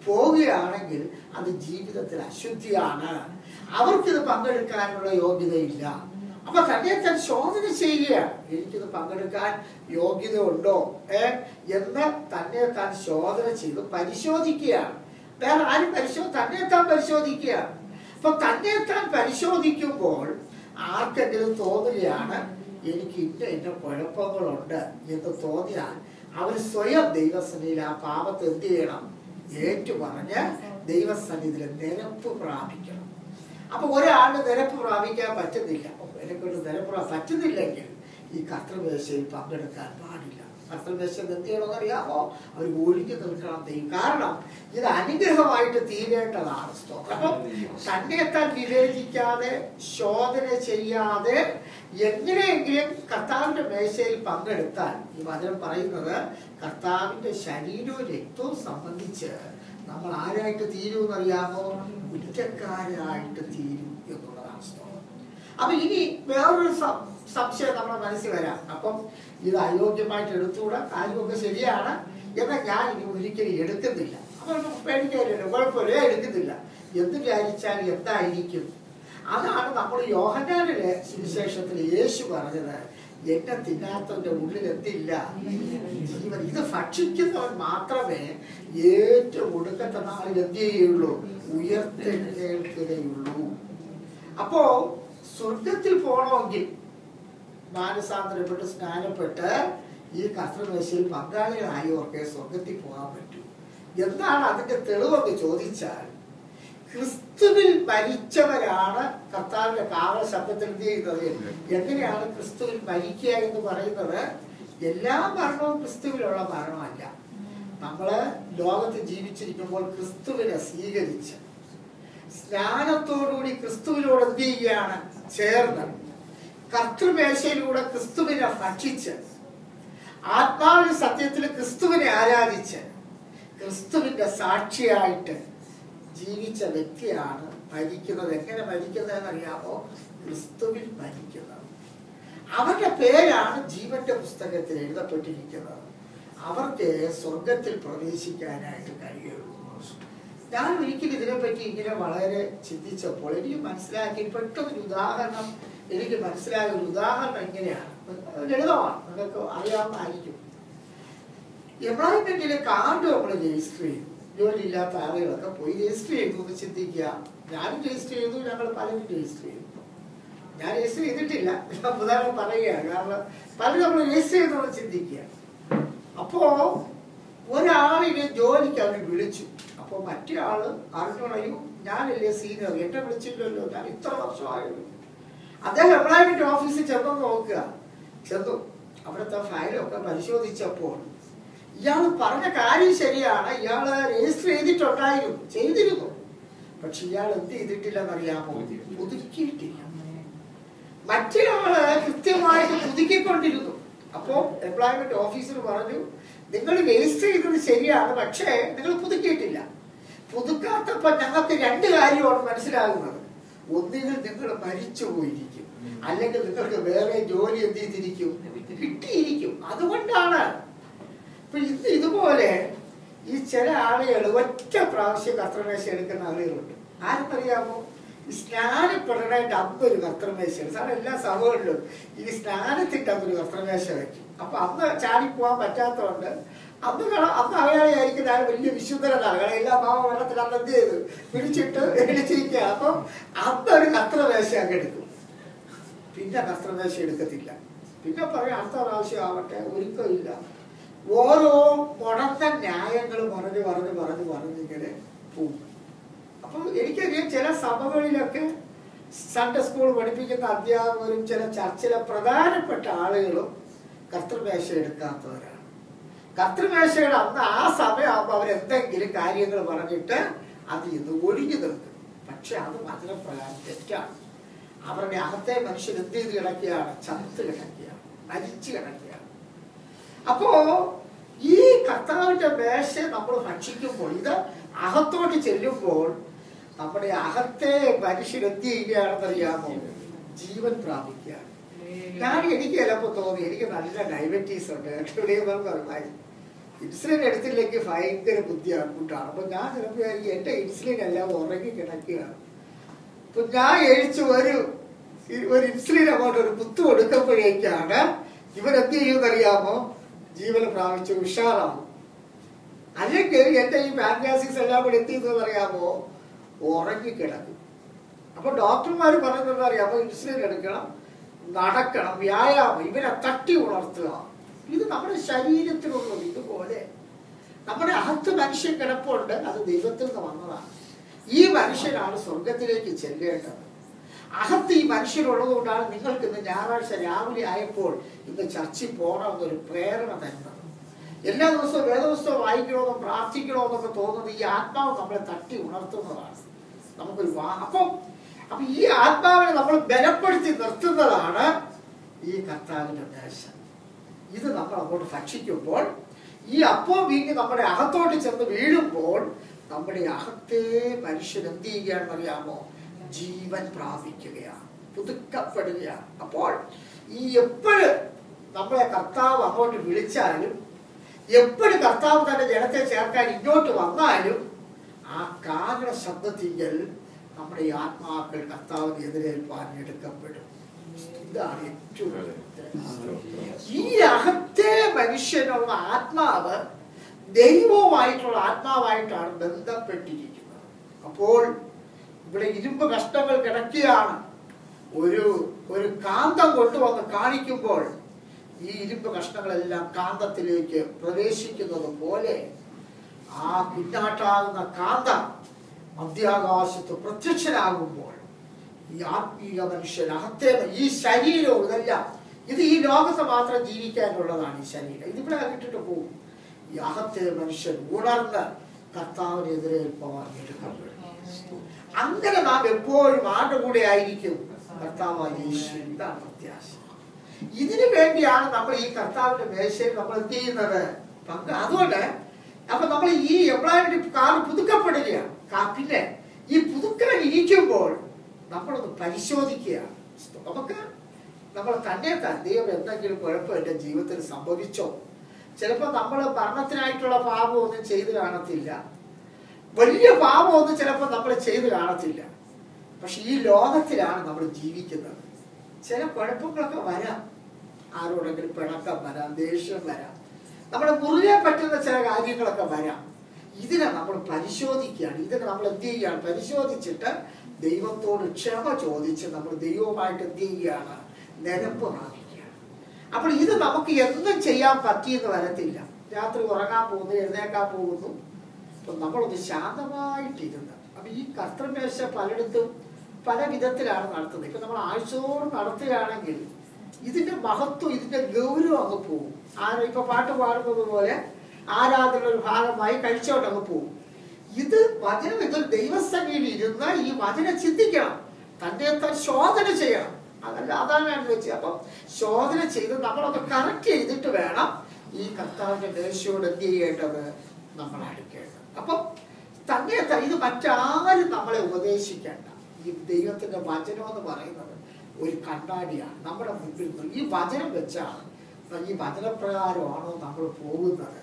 പോവുകയാണെങ്കിൽ അത് ജീവിതത്തിൽ അശുദ്ധിയാണ്. അവർക്കിത് പങ്കെടുക്കാനുള്ള യോഗ്യതയില്ല. അപ്പൊ തന്നെ ശോധന ചെയ്യുകയാണ്. എനിക്കിത് പങ്കെടുക്കാൻ യോഗ്യത ഉണ്ടോ എന്ന് തന്നെ താൻ ശോധന ചെയ്ത് പരിശോധിക്കുകയാണ്. വേറെ ആരും തന്നെ പരിശോധിക്കുകയാണ്. അപ്പൊ തന്നെ പരിശോധിക്കുമ്പോൾ ആർക്കെങ്കിലും തോന്നുകയാണ് എനിക്ക് ഇന്ന കുഴപ്പങ്ങളുണ്ട് എന്ന് തോന്നിയാൽ അവർ സ്വയം ദൈവസന്നിധിയിൽ ആ പാപത്തെ എന്ത് ചെയ്യണം, ഏറ്റുപറഞ്ഞ് ദൈവസന്നിധിയിൽ നിരപ്പ് പ്രാപിക്കണം. അപ്പൊ ഒരാളുടെ നിരപ്പ് പ്രാപിക്കാൻ പറ്റുന്നില്ല, എന്നെക്കൊണ്ട് നിരപ്പ് പറ്റുന്നില്ലെങ്കിൽ ഈ കർത്തൃമേശയിൽ പങ്കെടുക്കാൻ പാടില്ല. കർത്തൃമേശയിൽ എന്ത് ചെയ്യണമെന്ന് അറിയാമോ, അവർ ഒഴിഞ്ഞു നിൽക്കണം ദൈവം. കാരണം ഇത് അനുഗ്രഹമായിട്ട് തീരേണ്ടതാണ്. അപ്പം തന്നെത്താൻ വിവേചിക്കാതെ ശോധന ചെയ്യാതെ എങ്ങനെയെങ്കിലും കർത്താവിന്റെ മേശയിൽ പങ്കെടുത്താൽ, ഈ വചനം പറയുന്നത് കർത്താവിന്റെ ശരീരവും രക്തവും സംബന്ധിച്ച് നമ്മൾ ആരായിട്ട് തീരുമെന്നറിയാമോ, കുറ്റക്കാരായിട്ട് തീരും എന്നുള്ളതാണ്. അപ്പൊ ഇനി വേറൊരു സംശയം നമ്മുടെ മനസ്സിൽ വരാം. അപ്പം ഇത് അയോഗ്യമായിട്ട് എടുത്തുകൂടാ, കാര്യമൊക്കെ ശരിയാണ്, എന്നാൽ ഞാൻ ഇനി ഒരിക്കലും എടുക്കുന്നില്ല. അപ്പൊ പേടിക്കാനില്ല, കുഴപ്പമില്ല, എടുക്കുന്നില്ല എന്ന് വിചാരിച്ചാൽ എന്തായിരിക്കും? അതാണ് നമ്മൾ യോഹന്നാനിലെ സുവിശേഷത്തിൽ യേശു പറഞ്ഞത്, എന്നെ തിന്നാത്തവന്റെ ഉള്ളിൽ എന്തില്ല, ജീവൻ. ഇത് ഭക്ഷിക്കുന്നവൻ മാത്രമേ ഏറ്റവും ഒടുക്കത്തെ നാളിൽ എന്ത് ചെയ്യുള്ളൂ, ഉയർത്തെഴുന്നേൽക്കുകയുള്ളൂ. അപ്പോ സ്വർഗത്തിൽ പോകണമെങ്കിൽ മാനസാന്തരപ്പെട്ട് സ്നാനപ്പെട്ട് ഈ കർത്തൃമേശയിൽ പങ്കാളികളായവർക്ക് സ്വർഗത്തിൽ പോകാൻ പറ്റൂ. എന്താണ് അതിന്റെ തെളിവെന്ന് ചോദിച്ചാൽ, ക്രിസ്തുവിൽ മരിച്ചവരാണ് കർത്താവിന്റെ കാവൽ ശബ്ദത്തിൽ എന്ത് ചെയ്യുന്നത്. എങ്ങനെയാണ് ക്രിസ്തുവിൽ മരിക്കുക എന്ന് പറയുന്നത്? എല്ലാ മരണവും ക്രിസ്തുവിലുള്ള മരണമല്ല. നമ്മള് ലോകത്ത് ജീവിച്ചിരിക്കുമ്പോൾ ക്രിസ്തുവിനെ സ്വീകരിച്ച് സ്നാനത്തോടുകൂടി ക്രിസ്തുവിനോട് എന്ത് ചെയ്യുകയാണ്, ചേർന്ന് കർത്തൃമേശയിലൂടെ ക്രിസ്തുവിനെ ഭക്ഷിച്ച് ആത്മാവിന്റെ സത്യത്തിൽ ക്രിസ്തുവിനെ ആരാധിച്ച് ക്രിസ്തുവിന്റെ സാക്ഷിയായിട്ട് ജീവിച്ച വ്യക്തിയാണ് മരിക്കുന്നത്. എങ്ങനെ മരിക്കുന്നതെന്ന് അറിയാമോ? ക്രിസ്തുവിൽ മരിക്കുന്നത്. അവരുടെ പേരാണ് ജീവന്റെ പുസ്തകത്തിൽ എഴുതപ്പെട്ടിരിക്കുന്നത്. അവർക്ക് സ്വർഗത്തിൽ പ്രവേശിക്കാനായിട്ട് കഴിയുള്ളൂ. ഞാൻ ഒരിക്കലും ഇതിനെപ്പറ്റി ഇങ്ങനെ വളരെ ചിന്തിച്ചപ്പോൾ എനിക്ക് മനസ്സിലാക്കി, പെട്ടെന്നൊരു ഉദാഹരണം എനിക്ക് മനസ്സിലായ ഒരു ഉദാഹരണം ഇങ്ങനെയാണ്. ലളിതമാണ്, നിങ്ങൾക്ക് അറിയാവുന്നതായിരിക്കും. എംപ്ലോയ്മെന്റിലെ കാർഡ് നമ്മൾ രജിസ്റ്റർ ചെയ്തു. ജോലിയില്ലാത്ത ആളുകളൊക്കെ പോയി രജിസ്റ്റർ ചെയ്തു എന്ന് ചിന്തിക്കുക. ഞാനും രജിസ്റ്റർ ചെയ്തു, ഞങ്ങൾ പലരും രജിസ്റ്റർ ചെയ്തു. ഞാൻ രജിസ്റ്റർ ചെയ്തിട്ടില്ല, ഞാൻ ഉദാഹരണം പറയുകയാണ്. കാരണം പലരും നമ്മൾ രജിസ്റ്റർ ചെയ്തെന്ന് ചിന്തിക്കുക. അപ്പോ ഒരാളിനെ ജോലിക്ക് അവർ വിളിച്ചു. അപ്പൊ മറ്റേ ആള് അറിഞ്ഞു, ഞാനല്ലേ സീനിയർ, എന്നെ വിളിച്ചില്ലല്ലോ, ഞാൻ ഇത്ര വർഷമായുള്ളൂ. അദ്ദേഹം എംപ്ലോയ്മെന്റ് ഓഫീസിൽ ചെന്നു നോക്കുക. ചെന്നു അവിടുത്തെ ഫയലൊക്കെ പരിശോധിച്ചപ്പോൾ ഇയാള് പറഞ്ഞ കാര്യം ശരിയാണ്, ഇയാള് രജിസ്റ്റർ ചെയ്തിരുന്നു. പക്ഷെ ഇയാൾ എന്ത് ചെയ്തിട്ടില്ലെന്നറിയാമോ? പുതുക്കിയിട്ടില്ല. മറ്റേ ആള് കൃത്യമായിട്ട് പുതുക്കിക്കൊണ്ടിരുന്നു. അപ്പോ എംപ്ലോയ്മെന്റ് ഓഫീസർ പറഞ്ഞു, നിങ്ങൾ രജിസ്റ്റർ ചെയ്തത് ശരിയാണ്, പക്ഷേ നിങ്ങൾ പുതുക്കിയിട്ടില്ല. പുതുക്കാത്തപ്പോ ഞങ്ങൾക്ക് രണ്ട് കാര്യമാണ് മനസ്സിലാകുന്നത്. ഒന്നുകിൽ നിങ്ങൾ മരിച്ചു പോയിരിക്കും, അല്ലെങ്കിൽ നിങ്ങൾക്ക് വേറെ ജോലി എന്ത് ചെയ്തിരിക്കും, കിട്ടിയിരിക്കും. അതുകൊണ്ടാണ് ഇതുപോലെ ഈ ചില ആളുകൾ ഒറ്റ പ്രാവശ്യം കർത്തൃമേശ എടുക്കുന്ന ആളുകളുണ്ട്. ആരെന്നറിയാമോ? ഈ സ്നാനപ്പെടേണ്ട അന്നൊരു കർത്തൃമേശയാണ്. സാറ് എല്ലാ സഭകളിലും ഈ സ്നാനത്തിന്റെ അന്നൊരു കർത്തൃമേശ വയ്ക്കും. അപ്പൊ അന്ന് ചാടിപ്പോവാൻ പറ്റാത്തതുകൊണ്ട് അന്ന് അവയാളിയായിരിക്കുന്ന ആൾ വലിയ വിശുദ്ധരാണ്. എല്ലാ പാവ വെള്ളത്തിൽ അന്ന് എന്ത് ചെയ്തു പിടിച്ചിട്ട് എഴുതിയിരിക്കുക. അപ്പം അന്നൊരു കർത്തൃമേശ അങ്ങ് എടുക്കും, പിന്നെ കർത്തൃമേശ എടുക്കത്തില്ല. പിന്നെ പറയാം അടുത്ത പ്രാവശ്യം ആവട്ടെ, ഒരുക്കമില്ല. ഓരോ മുടക്ക ന്യായങ്ങൾ പറഞ്ഞിങ്ങനെ പോകും. അപ്പം എനിക്കറിയാം ചില സഭകളിലൊക്കെ സൺഡേ സ്കൂൾ പഠിപ്പിക്കുന്ന അധ്യാപകരും ചില ചർച്ചിലെ പ്രധാനപ്പെട്ട ആളുകളും കർത്തൃമേശ എടുക്കാത്തവരാണ്. കർത്തൃമേശയുടെ അന്ന് ആ സമയമാകുമ്പോൾ അവരെന്തെങ്കിലും കാര്യങ്ങൾ പറഞ്ഞിട്ട് അതിൽ നിന്ന് ഒഴിഞ്ഞു നിൽക്കും. പക്ഷെ അത് വചനപ്രകാരം തെറ്റാണ്. അവരുടെ അകത്തെ മനുഷ്യൻ എന്ത് ചെയ്ത് കിടക്കുകയാണ്? ചത്ത് കിടക്കുകയാണ്, മരിച്ചു കിടക്കുകയാണ്. അപ്പോ ഈ കർത്താവിന്റെ മേശ നമ്മൾ ഭക്ഷിക്കുമ്പോൾ, ഇത് അകത്തോട്ട് ചെല്ലുമ്പോൾ നമ്മുടെ അകത്തെ മനുഷ്യൻ എന്ത് ചെയ്യുകയാണെന്നറിയാമോ? ജീവൻ പ്രാപിക്കുകയാണ്. എനിക്ക് ചിലപ്പോൾ തോന്നി, എനിക്ക് നല്ല ഡയബറ്റീസ് ഉണ്ട്, ഇൻസുലിൻ എടുത്തില്ലെങ്കിൽ ഭയങ്കര ബുദ്ധിമുട്ടാണ്. അപ്പൊ ഞാൻ ചിലപ്പോൾ എന്റെ ഇൻസുലിൻ എല്ലാം ഉറങ്ങി കിടക്കുകയാണ്. അപ്പൊ ഞാൻ എഴിച്ചു ഒരു ഇൻസുലിൻ അങ്ങോട്ട് ഒരു കുത്തു കൊടുക്കുമ്പോഴേക്കാണ് ഇവരെന്ത് ചെയ്യുമെന്നറിയാമോ? ജീവൻ പ്രാപിച്ച് ഉഷാറാവും. അല്ലെങ്കിൽ എന്റെ ഈ പാൻക്രിയാസിസ് എല്ലാം കൂടെ എന്ത് ചെയ്യുന്നതെന്ന് അറിയാമോ? ഉറങ്ങിക്കിടക്കും. അപ്പൊ ഡോക്ടർമാർ പറയുന്നത് അറിയാമോ? ഇൻസുലിൻ എടുക്കണം, നടക്കണം, വ്യായാമം, ഇവരെ തട്ടി ഉണർത്തുക. ഇത് നമ്മുടെ ശരീരത്തിലുള്ളത്. ഇതുപോലെ നമ്മുടെ അകത്ത് മനുഷ്യൻ കിടപ്പുണ്ട്, അത് ദൈവത്തിൽ നിന്ന് വന്നതാണ്. ഈ മനുഷ്യനാണ് സ്വർഗത്തിലേക്ക് ചെല്ലേണ്ടത്. അകത്ത് ഈ മനുഷ്യരുള്ളത് കൊണ്ടാണ് നിങ്ങൾക്ക് ഇന്ന് ഞായറാഴ്ച രാവിലെ ആയപ്പോൾ ഇന്ന് ചർച്ചിൽ പോകണമെന്നൊരു പ്രേരണ തരുന്നത്. എല്ലാ ദിവസവും വേദപുസ്തകം വായിക്കണമെന്നോ പ്രാർത്ഥിക്കണമെന്നൊക്കെ തോന്നുന്നത് ഈ ആത്മാവ് നമ്മളെ തട്ടി ഉണർത്തുന്നതാണ്. നമുക്കൊരു അപ്പൊ ഈ ആത്മാവിനെ നമ്മൾ ബലപ്പെടുത്തി നിർത്തുന്നതാണ് ഈ കർത്താവിന്റെ മേശ. ഇത് നമ്മൾ അങ്ങോട്ട് ഭക്ഷിക്കുമ്പോൾ ഈ അപ്പം വീങ്ങി നമ്മുടെ അകത്തോട്ട് ചെന്ന് വീഴുമ്പോൾ നമ്മുടെ അകത്തെ മനുഷ്യൻ എന്ത് ചെയ്യുകയാണെന്ന് അറിയാമോ? ജീവൻ പ്രാപിക്കുകയാണ്, പുതുക്കപ്പെടുകയാണ്. അപ്പോൾ ഈ എപ്പോഴും നമ്മളെ കർത്താവ് അങ്ങോട്ട് വിളിച്ചാലും, എപ്പോഴും കർത്താവ് തന്റെ ജനത്തെ ചേർക്കാൻ ഇങ്ങോട്ട് വന്നാലും, ആ കാരണ ശബ്ദത്തിങ്കൽ നമ്മുടെ ഈ ആത്മാക്കൾ കർത്താവിന് എതിരേൽപ്പാൻ എടുക്കപ്പെടും. ഇതാണ് ഏറ്റവും ഈ അകത്തെ മനുഷ്യനുള്ള ആത്മാവ് ദൈവവുമായിട്ടുള്ള ആത്മാവായിട്ടാണ് ബന്ധപ്പെട്ടിരിക്കുന്നത്. അപ്പോൾ ഇവിടെ ഇരുമ്പ് കഷ്ണങ്ങൾ കിടക്കുകയാണ്. ഒരു കാന്തം കൊണ്ടുവന്ന് കാണിക്കുമ്പോൾ ഈ ഇരുമ്പ് കഷ്ണങ്ങളെല്ലാം കാന്തത്തിലേക്ക് പ്രവേശിക്കുന്നത് പോലെ ആ കുഞ്ഞാട്ടാകുന്ന കാന്തം മധ്യാകാശത്ത് പ്രത്യക്ഷനാകുമ്പോൾ ഈ ആത്മീയ മനുഷ്യൻ അകത്തെ ഈ ശരീരവും ഇതെല്ലാം ഇത് ഈ ലോകത്ത് മാത്രം ജീവിക്കാനുള്ളതാണ്. ഈ ശരീരം ഇതിവിടെ കിട്ടിട്ട് പോകും. ഈ അകത്തെ മനുഷ്യൻ ഉണർന്ന് കർത്താവിനെതിരേൽപ്പാൻ എടുക്കപ്പെടും. അങ്ങനെ നാം എപ്പോഴും ആരുടെ കൂടെ ആയിരിക്കും? കർത്താവായ യേശു. ഇതാണ് പ്രത്യാശ. ഇതിനു വേണ്ടിയാണ് നമ്മൾ ഈ കർത്താവിന്റെ മേശയിൽ നമ്മൾ എന്ത് ചെയ്യുന്നത്? അതുകൊണ്ട് അപ്പൊ നമ്മൾ ഈ എംപ്ലോയ്മെന്റ് കാലം പുതുക്കപ്പെടുകയാണ്. പിന്നെ ഈ പുതുക്കാൻ ഇരിക്കുമ്പോൾ നമ്മളൊന്ന് പരിശോധിക്കുകയാണ്. നമ്മൾ തന്നെ ദൈവം എന്തെങ്കിലും കുഴപ്പം എന്റെ ജീവിതത്തിൽ സംഭവിച്ചോ? ചിലപ്പോൾ നമ്മൾ ഭരണത്തിനായിട്ടുള്ള പാപമൊന്നും ചെയ്തു കാണത്തില്ല, വലിയ പാപമൊന്നും ചിലപ്പോൾ നമ്മൾ ചെയ്തു കാണത്തില്ല. പക്ഷെ ഈ ലോകത്തിലാണ് നമ്മൾ ജീവിക്കുന്നത്. ചില കുഴപ്പങ്ങളൊക്കെ വരാം, ആരോടെങ്കിലും പിണക്കം വരാം, ദേഷ്യം വരാം, നമ്മുടെ മുറിയെ പറ്റുന്ന ചില കാര്യങ്ങളൊക്കെ വരാം. ഇതിനെ നമ്മൾ പരിശോധിക്കുകയാണ്. ഇതിനെ നമ്മൾ എന്ത് ചെയ്യുകയാണ്? പരിശോധിച്ചിട്ട് ദൈവത്തോട് ക്ഷമ ചോദിച്ച് നമ്മൾ ദൈവവുമായിട്ട് എന്ത് ചെയ്യുകയാണ്? നിരപ്പ് പ്രാപിക്കുകയാണ്. അപ്പോൾ ഇത് നമുക്ക് എന്നും ചെയ്യാൻ പറ്റിയെന്ന് വരത്തില്ല. രാത്രി ഉറങ്ങാൻ പോകുന്നു, എഴുന്നേക്കാൻ പോകുന്നു, അപ്പം നമ്മളൊന്ന് ശാന്തമായിട്ടിരുന്ന്. അപ്പം ഈ കർത്തൃമേശ പലയിടത്തും പല വിധത്തിലാണ് നടത്തുന്നത്. ഇപ്പം നമ്മൾ ആഴ്ചയോട് നടത്തുകയാണെങ്കിൽ ഇതിന്റെ മഹത്വം, ഇതിന്റെ ഗൗരവം അങ്ങ് പോകും. ഇപ്പൊ പാട്ട് പാടുന്നത് പോലെ ആരാധന ഒരു ഭാഗമായി കഴിച്ചോണ്ടങ്ങ് പോകും. ഇത് വചനം, ഇതൊരു ദൈവസഭയിൽ ഇരുന്ന് ഈ വചനം ചിന്തിക്കണം, തന്നെ താൻ ശോധന ചെയ്യണം. അതല്ല, അതാണ് ഞാൻ വെച്ചത്. അപ്പം ശോധന ചെയ്ത് നമ്മളൊക്കെ കറക്റ്റ് ചെയ്തിട്ട് വേണം ഈ കർത്താവിന്റെ മേശയോട് എന്ത് ചെയ്യേണ്ടത്? നമ്മൾ അടുക്കേണ്ടത്. അപ്പം തന്നെ ഇത് മറ്റാരും നമ്മളെ ഉപദേശിക്കേണ്ട. ഈ ദൈവത്തിന്റെ വചനം എന്ന് പറയുന്നത് ഒരു കണ്ണാടിയാണ്. നമ്മുടെ മുമ്പിൽ ഈ വചനം വെച്ചാണ്, ഈ വചനപ്രകാരമാണോ നമ്മൾ പോകുന്നത്?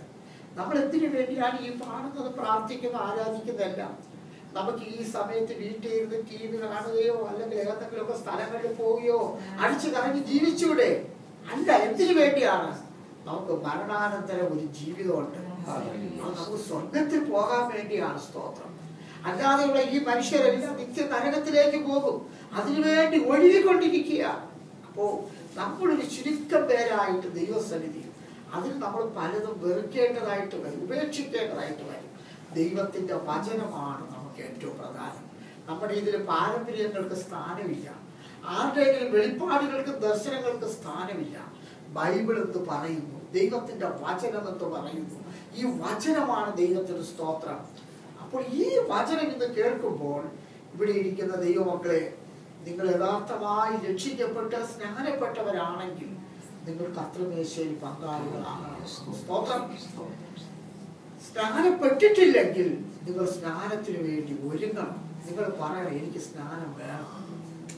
നമ്മൾ എന്തിനു വേണ്ടിയാണ് ഈ പാടുന്നത്, പ്രാർത്ഥിക്കുന്നത്, ആരാധിക്കുന്നതെല്ലാം? നമുക്ക് ഈ സമയത്ത് വീട്ടിൽ ഇരുന്ന് ടി വി കാണുകയോ അല്ലെങ്കിൽ ഏതെങ്കിലുമൊക്കെ സ്ഥലങ്ങളിൽ പോവുകയോ അടിച്ചു കറങ്ങി ജീവിച്ചൂടെ? അല്ല. എന്തിനു വേണ്ടിയാണ്? നമുക്ക് മരണാനന്തരം ഒരു ജീവിതമുണ്ട്. നമുക്ക് സ്വർഗത്തിൽ പോകാൻ വേണ്ടിയാണ്. സ്തോത്രം. അല്ലാതെയുള്ള ഈ മനുഷ്യരെല്ലാം നിത്യ നരകത്തിലേക്ക് പോകും. അതിനുവേണ്ടി ഒഴുകിക്കൊണ്ടിരിക്കുക. അപ്പോ നമ്മളൊരു ചുരുക്കം പേരായിട്ട് ദൈവസന്നിധി, അതിന് നമ്മൾ പലതും വെറുക്കേണ്ടതായിട്ട് വരും, ഉപേക്ഷിക്കേണ്ടതായിട്ട് വരും. ദൈവത്തിന്റെ വചനമാണ് നമുക്ക് ഏറ്റവും പ്രധാനം. നമ്മുടെ ഇതിൽ പാരമ്പര്യങ്ങൾക്ക് സ്ഥാനമില്ല, ആരുടെയെങ്കിലും വെളിപ്പാടുകൾക്ക് ദർശനങ്ങൾക്ക് സ്ഥാനമില്ല. ബൈബിൾ എന്ന് പറയുന്നു, ദൈവത്തിന്റെ വചനം എന്ന് പറയുന്നു. ഈ വചനമാണ് ദൈവത്തിന്റെ സ്തോത്രം. അപ്പോൾ ഈ വചനം ഇന്ന് കേൾക്കുമ്പോൾ ഇവിടെ ഇരിക്കുന്ന ദൈവമക്കളെ, നിങ്ങൾ യഥാർത്ഥമായി രക്ഷിക്കപ്പെട്ട് സ്നാനപ്പെട്ടവരാണെങ്കിൽ നിങ്ങൾ കർത്തൃമേശയിൽ പങ്കാളികളാകണം. സ്തോത്രം. സ്നാനപ്പെട്ടിട്ടില്ലെങ്കിൽ നിങ്ങൾ സ്നാനത്തിന് വേണ്ടി ഒരുങ്ങണം. നിങ്ങൾ പറയണം, എനിക്ക് സ്നാനം വേണം,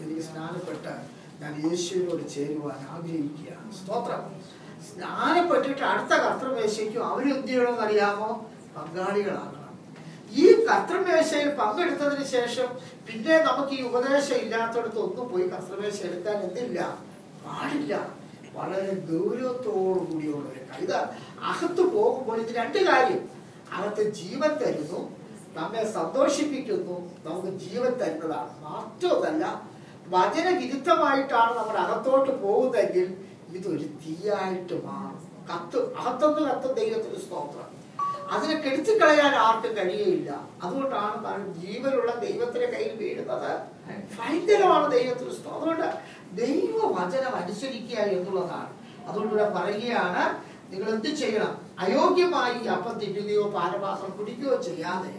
എനിക്ക് സ്നാനപ്പെട്ട് ഞാൻ യേശുവിനോട് ചേരുവാൻ ആഗ്രഹിക്കുകയാണ്. സ്തോത്രം. സ്നാനപ്പെട്ടിട്ട് അടുത്ത കർത്തൃമേശയ്ക്കും അവരെന്ത് ചെയ്യണമെന്ന് അറിയാമോ? പങ്കാളികളാകണം. ഈ കർത്തൃമേശയിൽ പങ്കെടുത്തതിന് ശേഷം പിന്നെ നമുക്ക് ഈ ഉപദേശം ഇല്ലാത്തടത്ത് ഒന്നും പോയി കർത്തൃമേശ എടുക്കാൻ എന്തില്ല, പാടില്ല. വളരെ ഗൗരവത്തോടു കൂടിയുള്ള ഒരു കാര്യം. ഇത് അകത്ത് പോകുമ്പോൾ ഇത് രണ്ട് കാര്യം. അകത്ത് ജീവൻ തരുന്നു, നമ്മെ സന്തോഷിപ്പിക്കുന്നു, നമുക്ക് ജീവൻ തരുന്നതാണ്. മറ്റൊന്നല്ല, വചനവിരുദ്ധമായിട്ടാണ് നമ്മുടെ അകത്തോട്ട് പോകുന്നതെങ്കിൽ ഇതൊരു തീയായിട്ട് മാറും. അകത്തൊന്ന് കത്തും ദൈവത്തിന് സ്തോത്രം. അതിനെ കെടുത്തിക്കളയാൻ ആർക്കും കഴിയുകയില്ല. അതുകൊണ്ടാണ് ജീവനുള്ള ദൈവത്തിന്റെ കയ്യിൽ വീഴുന്നത് ഭയങ്കരമാണ് ദൈവത്തിന് സ്തോത്രം. അതുകൊണ്ട് ദൈവവചനം അനുസരിക്കുക എന്നുള്ളതാണ്. അതുകൊണ്ട് ഇവിടെ പറയുകയാണ്, നിങ്ങൾ എന്ത് ചെയ്യണം? അയോഗ്യമായി അപ്പം തിന്നുകയോ പാനപാത്രം കുടിക്കുകയോ ചെയ്യാതെ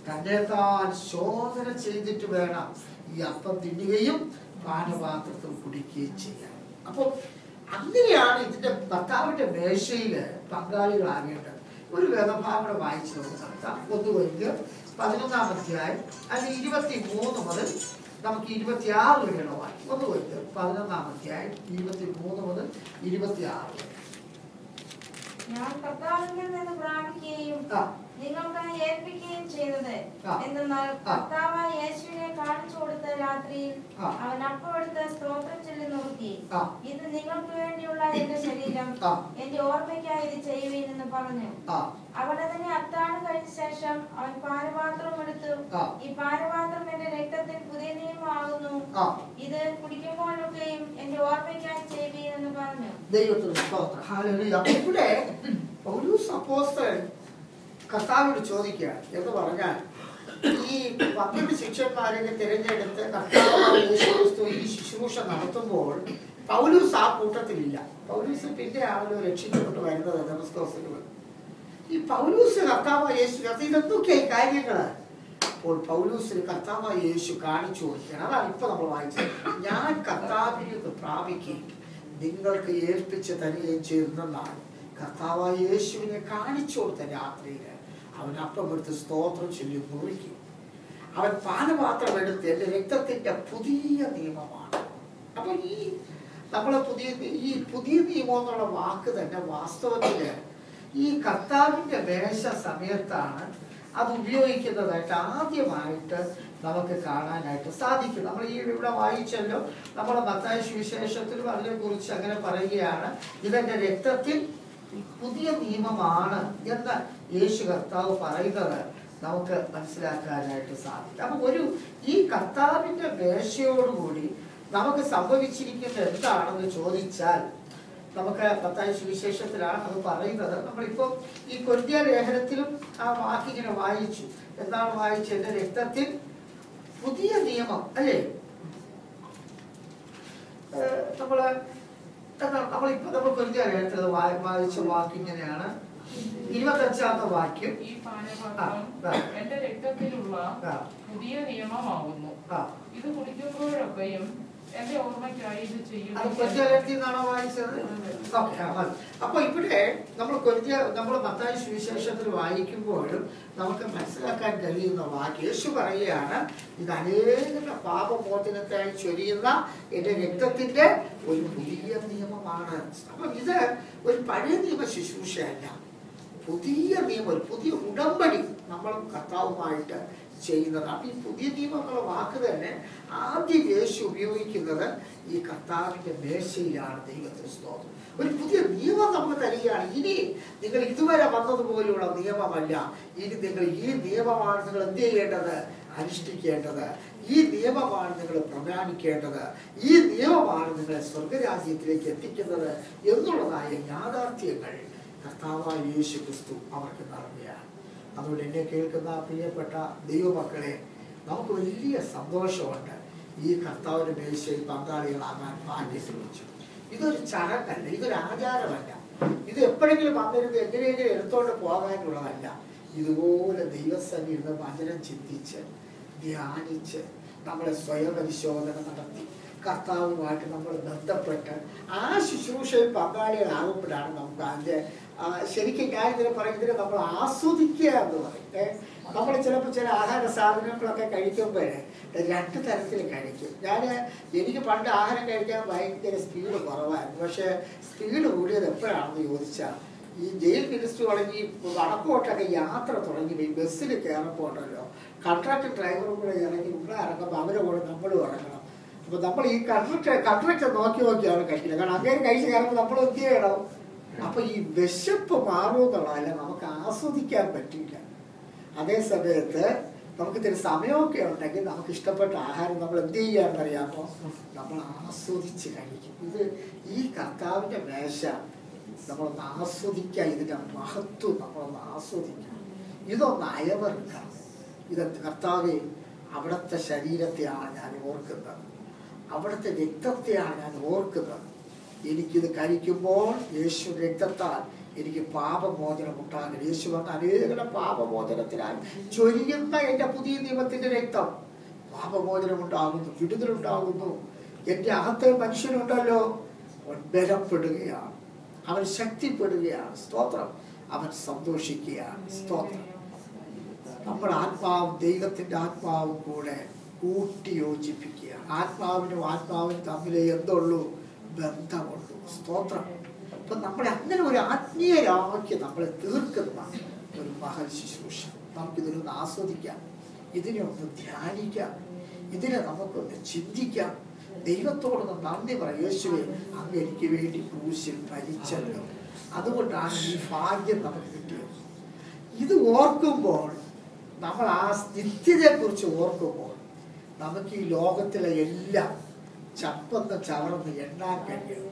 തന്നെത്താൻ ശോധന ചെയ്തിട്ട് വേണം ഈ അപ്പം തിന്നുകയും പാനപാത്രത്തിൽ കുടിക്കുകയും ചെയ്യാൻ. അപ്പൊ അങ്ങനെയാണ് ഇതിന്റെ ഭർത്താവിന്റെ മേശയില് പങ്കാളികളാകേണ്ടത്. ഒരു വേദഭാഗം വായിച്ചു നോക്കാം. 1 കൊരിന്ത്യർ 11-ാം അധ്യായം അതിൽ 23 മുതൽ നമുക്ക് 26 വരെയുള്ള വായിക്കും. 1 കൊരിന്ത്യർ 11-ാം അധ്യായം 23 മുതൽ 26 വരെ. ഞാൻ കർത്താവിൽ നിന്ന് പ്രാപിക്കുകയും നിങ്ങൾക്കായി ഏൽപ്പിക്കുകയും ചെയ്തത് എന്തെന്നാൽ കർത്താവായ യേശുവിനെ കാണിച്ചു കൊടുത്ത രാത്രിയിൽ അവൻ അപ്പമെടുത്ത് സ്തോത്രം ചൊല്ലി നോക്കി, ഇത് നിങ്ങൾക്ക് വേണ്ടിയുള്ള എന്റെ ശരീരം, എന്റെ ഓർമ്മയ്ക്കായി ഇത് ചെയ്യുവീൻ എന്ന് പറഞ്ഞു. അവിടെ തന്നെ അത്താഴം കഴിഞ്ഞ ശേഷം അവൻ പാനപാത്രം എടുത്തു, ഈ പാനപാത്രം എന്റെ രക്തത്തിൽ പുതിയ നിയമമാകുന്നു, ഇത് കുടിക്കുമ്പോഴൊക്കെയും എന്റെ ഓർമ്മയ്ക്കായി ചെയ്യുവീൻ എന്ന് പറഞ്ഞു. ദൈവത്തിന് സ്തോത്രം. ഹല്ലേലൂയ. ഇവിടെ പൗലോസ് അപ്പോസ്തലൻ കർത്താവിനോട് ചോദിക്കുക എന്ന് പറഞ്ഞാൽ, ഈ 12 ശിഷ്യന്മാരെ തിരഞ്ഞെടുത്ത് കർത്താവായ യേശു ക്രിസ്തു ഈ ശുശ്രൂഷ നടത്തുമ്പോൾ പൗലോസ് ആ കൂട്ടത്തിലില്ല. പൗലോസ് പിന്നെയാണല്ലോ രക്ഷിക്കപ്പെട്ട് വരുന്നത് ദമസ്കോസിൽ. ഈ പൗലോസ് കർത്താവായ യേശു ഇതെന്തൊക്കെയായി കാര്യങ്ങള്? അപ്പോൾ പൗലോസിന് കർത്താവായ യേശു കാണിച്ചു കൊടുക്കുകയാണ്. അതാണ് ഇപ്പൊ നമ്മൾ വായിച്ചത്. ഞാൻ കർത്താവിൽ നിന്ന് പ്രാപിക്കുകയും നിങ്ങൾക്ക് ഏൽപ്പിച്ച് തരികയും ചെയ്യുന്നതാണ്. കർത്താവായ യേശുവിനെ കാണിച്ചു കൊടുത്ത രാത്രിയില് അവൻ അപ്പം എടുത്ത് സ്തോത്രം ചൊല്ലി മുറിക്കും. അവൻ പാനപാത്രം എടുത്ത് എന്റെ രക്തത്തിന്റെ പുതിയ നിയമമാണ്. അപ്പൊ നമ്മളെ പുതിയ നിയമം എന്നുള്ള വാക്ക് തന്നെ വാസ്തവത്തില് ഈ കർത്താവിന്റെ മേശ സമയത്താണ് അത് ഉപയോഗിക്കുന്നതായിട്ട് ആദ്യമായിട്ട് നമുക്ക് കാണാനായിട്ട് സാധിക്കും. നമ്മൾ ഈ ഇവിടെ വായിച്ചല്ലോ, നമ്മുടെ മത്തായി സുവിശേഷത്തിലും അതിനെ കുറിച്ച് അങ്ങനെ പറയുകയാണ്, ഇതെന്റെ രക്തത്തിൽ പുതിയ നിയമമാണ് എന്ന് യേശു കർത്താവ് പറയുന്നത് നമുക്ക് മനസ്സിലാക്കാനായിട്ട് സാധിക്കും. അപ്പൊ ഈ കർത്താവിന്റെ മേശയോടുകൂടി നമുക്ക് സംഭവിച്ചിരിക്കുന്നത് എന്താണെന്ന് ചോദിച്ചാൽ, നമുക്ക് മത്തായി സുവിശേഷത്തിലാണ് അത് പറയുന്നത്. നമ്മളിപ്പോ ഈ കൊരിന്ത്യ ലേഖനത്തിലും ആ വാക്കിങ്ങനെ വായിച്ചു. എന്താണ് വായിച്ചത്? എന്റെ രക്തത്തിൽ പുതിയ നിയമം, അല്ലേ? നമ്മൾ കൊരിന്ത്യ ലേഖനത്തിൽ വായിച്ച വാക്കിങ്ങനെയാണ്. 25ാമത്തെ വാക്യം, ഈ പാനപാത്രം എന്റെ രക്തത്തിലുള്ള പുതിയ നിയമമാകുന്നു. ഇത് കുടിക്കുമ്പോഴൊക്കെയും എന്റെ ഓർമ്മയ്ക്കായി ഇത് ചെയ്യുന്നതാണോ വായിച്ചത്? അപ്പൊ ഇവിടെ നമ്മൾ മത്തായി സുവിശേഷത്തിൽ വായിക്കുമ്പോഴും നമുക്ക് മനസ്സിലാക്കാൻ കഴിയുന്ന വാക്യം യേശു പറയുകയാണ്, ഇത് അനേകരുടെ പാപമോചനത്തിനായി ചൊരിയുന്ന എന്റെ രക്തത്തിന്റെ ഒരു പുതിയ നിയമമാണ്. അപ്പൊ ഇത് ഒരു പഴയ നിയമ ശുശ്രൂഷയല്ല, പുതിയ നിയമം, ഒരു പുതിയ ഉടമ്പടി നമ്മളും കർത്താവുമായിട്ട് ചെയ്യുന്നതാണ്. അപ്പൊ ഈ പുതിയ നിയമം എന്നുള്ള വാക്ക് തന്നെ ആദ്യം യേശു ഉപയോഗിക്കുന്നത് ഈ കർത്താവിന്റെ മേശയിലാണ്. ദൈവത്തിന് സ്തോത്രം. ഒരു പുതിയ നിയമം നമുക്ക് തരികയാണ്. ഇനി നിങ്ങൾ ഇതുവരെ വന്നതുപോലെയുള്ള നിയമമല്ല, ഇനി നിങ്ങൾ ഈ നിയമമാണ് നിങ്ങൾ എന്ത് ചെയ്യേണ്ടത്? അനുഷ്ഠിക്കേണ്ടത്. ഈ നിയമമാണ് നിങ്ങൾ പ്രമാണിക്കേണ്ടത്. ഈ നിയമമാണ് നിങ്ങളെ സ്വർഗരാജ്യത്തിലേക്ക് എത്തിക്കുന്നത് എന്നുള്ളതായ യാഥാർത്ഥ്യങ്ങൾ കർത്താവായ യേശു ക്രിസ്തു അവർക്ക് നൽകുകയാണ്. അതുകൊണ്ട് എന്നെ കേൾക്കുന്ന പ്രിയപ്പെട്ട ദൈവമക്കളെ, നമുക്ക് വലിയ സന്തോഷമുണ്ട് ഈ കർത്താവിന്റെ മേശയിൽ പങ്കാളികളാകാൻ ഭാഗ്യം ലഭിച്ചു. ഇതൊരു ചടങ്ങല്ല, ഇതൊരു ആചാരമല്ല, ഇത് എപ്പോഴെങ്കിലും വന്നിരുന്ന് എങ്ങനെയെങ്കിലും എടുത്തോണ്ട് പോകാനുള്ളതല്ല. ഇതുപോലെ ദൈവസന്നിധിയിൽ വചനം ചിന്തിച്ച് ധ്യാനിച്ച് നമ്മളെ സ്വയപരിശോധന നടത്തി കർത്താവുമായിട്ട് നമ്മൾ ബന്ധപ്പെട്ട് ആ ശുശ്രൂഷയിൽ പങ്കാളികളാകുമ്പോഴാണ് നമുക്ക് അതിൻ്റെ ശരിക്കും ഞാൻ ഇതിനെ പറയുന്നതിന് നമ്മൾ ആസ്വദിക്കുക എന്ന് പറയും. നമ്മൾ ചിലപ്പോൾ ചില ആഹാര സാധനങ്ങളൊക്കെ കഴിക്കുമ്പോൾ 2 തരത്തിൽ കഴിക്കും. എനിക്ക് പണ്ട് ആഹാരം കഴിക്കാൻ ഭയങ്കര സ്പീഡ് കുറവായിരുന്നു. പക്ഷേ സ്പീഡ് കൂടിയത് എപ്പോഴാണെന്ന് ചോദിച്ചാൽ, ഈ ജയിൽ മിനിസ്റ്റർ തുടങ്ങി വടക്കോട്ടൊക്കെ യാത്ര തുടങ്ങി ഈ ബസ്സിൽ കയറുമ്പോൾ ഉണ്ടല്ലോ, കൺട്രാക്ടർ ഡ്രൈവറും കൂടെ ഇറങ്ങി ഇവിടെ ഇറങ്ങുമ്പോൾ അവരെ കൂടെ നമ്മളും ഇറങ്ങണം. അപ്പോൾ നമ്മൾ ഈ കൺട്രാക്ടർ നോക്കിയാണ് കഴിക്കുന്നത്. കാരണം അങ്ങനെ കഴിച്ച് കയറുമ്പോൾ നമ്മൾ എന്ത് ചെയ്യണം? അപ്പൊ ഈ വിശപ്പ് മാറുമെന്നുള്ളതല്ല, നമുക്ക് ആസ്വദിക്കാൻ പറ്റില്ല. അതേ സമയത്ത് നമുക്ക് ഇത്തിരി സമയമൊക്കെ ഉണ്ടെങ്കിൽ നമുക്ക് ഇഷ്ടപ്പെട്ട ആഹാരം നമ്മൾ എന്ത് ചെയ്യാന്നറിയാമോ? നമ്മൾ ആസ്വദിച്ച് കഴിക്കും. ഇത് ഈ കർത്താവിന്റെ മേശ നമ്മളൊന്ന് ആസ്വദിക്കുക, ഇതിന്റെ മഹത്വം നമ്മളൊന്ന് ആസ്വദിക്കുക, ഇതൊന്ന് അയവറുക്കാം. ഇത് കർത്താവെ, അവിടുത്തെ ശരീരത്തെയാണ് ഞാൻ ഓർക്കുന്നത്, അവിടുത്തെ രക്തത്തെയാണ് ഞാൻ ഓർക്കുന്നത്. എനിക്കിത് കഴിക്കുമ്പോൾ യേശു രക്തത്താൽ എനിക്ക് പാപമോചനം ഉണ്ടാകണം. യേശു പറഞ്ഞ അനേകരുടെ പാപമോചനത്തിനായി ചൊരിയുന്ന എന്റെ പുതിയ നിയമത്തിന്റെ രക്തം പാപമോചനം ഉണ്ടാകുന്നു, വിടുതലുണ്ടാകുന്നു. എന്റെ അകത്തെ മനുഷ്യനുണ്ടല്ലോ, അവൻ ബലപ്പെടുകയാണ്, അവൻ ശക്തിപ്പെടുകയാണ്. സ്തോത്രം. അവൻ സന്തോഷിക്കുകയാണ്. സ്തോത്രം. നമ്മുടെ ആത്മാവും ദൈവത്തിന്റെ ആത്മാവും കൂടെ കൂട്ടി യോജിപ്പിക്കുകയാണ്. ആത്മാവിനും തമ്മിലേ എന്തുള്ളൂ? ബന്ധമുള്ളൂ. സ്തോത്രം. അപ്പൊ നമ്മളെ അങ്ങനെ ഒരു ആത്മീയരാക്കി നമ്മളെ തീർക്കുന്ന ഒരു മഹൽ ശുശ്രൂഷ. നമുക്കിതിനൊന്ന് ആസ്വദിക്കാം, ഇതിനെ ഒന്ന് ധ്യാനിക്കാം, ഇതിനെ നമുക്കൊന്ന് ചിന്തിക്കാം, ദൈവത്തോടൊന്ന് നന്ദി പറയാം. യേശുവേ, അങ്ങ് എനിക്ക് വേണ്ടി ക്രൂശിൽ മരിച്ചല്ലോ, അതുകൊണ്ടാണ് ഈ ഭാഗ്യം നമുക്ക് കിട്ടിയത്. ഇത് ഓർക്കുമ്പോൾ, നമ്മൾ ആ നിത്യതയെ കുറിച്ച് ഓർക്കുമ്പോൾ, നമുക്ക് ഈ ലോകത്തിലെ എല്ലാം ചപ്പന്ന് ചവർന്ന് എണ്ണാൻ കഴിയും.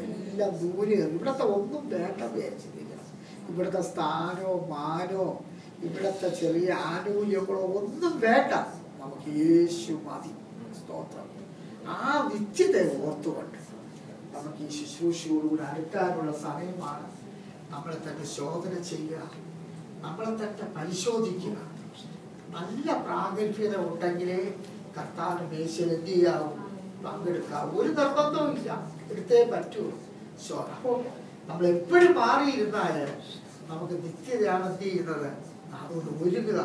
എല്ലാം ദൂരെ, ഇവിടത്തെ ഒന്നും വേണ്ട വിചാരിച്ചിരിക്കണം. ഇവിടുത്തെ സ്ഥാനോ മാനോ ഇവിടത്തെ ചെറിയ ആനുകൂല്യങ്ങളോ ഒന്നും വേണ്ട, നമുക്ക് യേശു മതി. സ്തോത്രം. ആ നിശ്ചിതയെ ഓർത്തുകൊണ്ട് നമുക്ക് ഈ ശുശ്രൂഷയോടുകൂടി അടുക്കാനുള്ള സമയമാണ്. നമ്മളെ തന്നെ ശോധന ചെയ്യുക, നമ്മളെ തന്നെ പരിശോധിക്കുക. നല്ല പ്രാഗൽഭ്യത ഉണ്ടെങ്കിലേ കർത്താവിന്റെ മേശയിൽ എന്ത് ചെയ്യാവും? പങ്കെടുക്കാം. ഒരു നിർബന്ധവും ഇല്ല, എടുത്തേ പറ്റൂ. അപ്പോൾ നമ്മൾ എപ്പോഴും മാറിയിരുന്നാൽ നമുക്ക് നിത്യതയാണ് എന്ത് ചെയ്യുന്നത്? അതുകൊണ്ട് ഒരുങ്ങുക.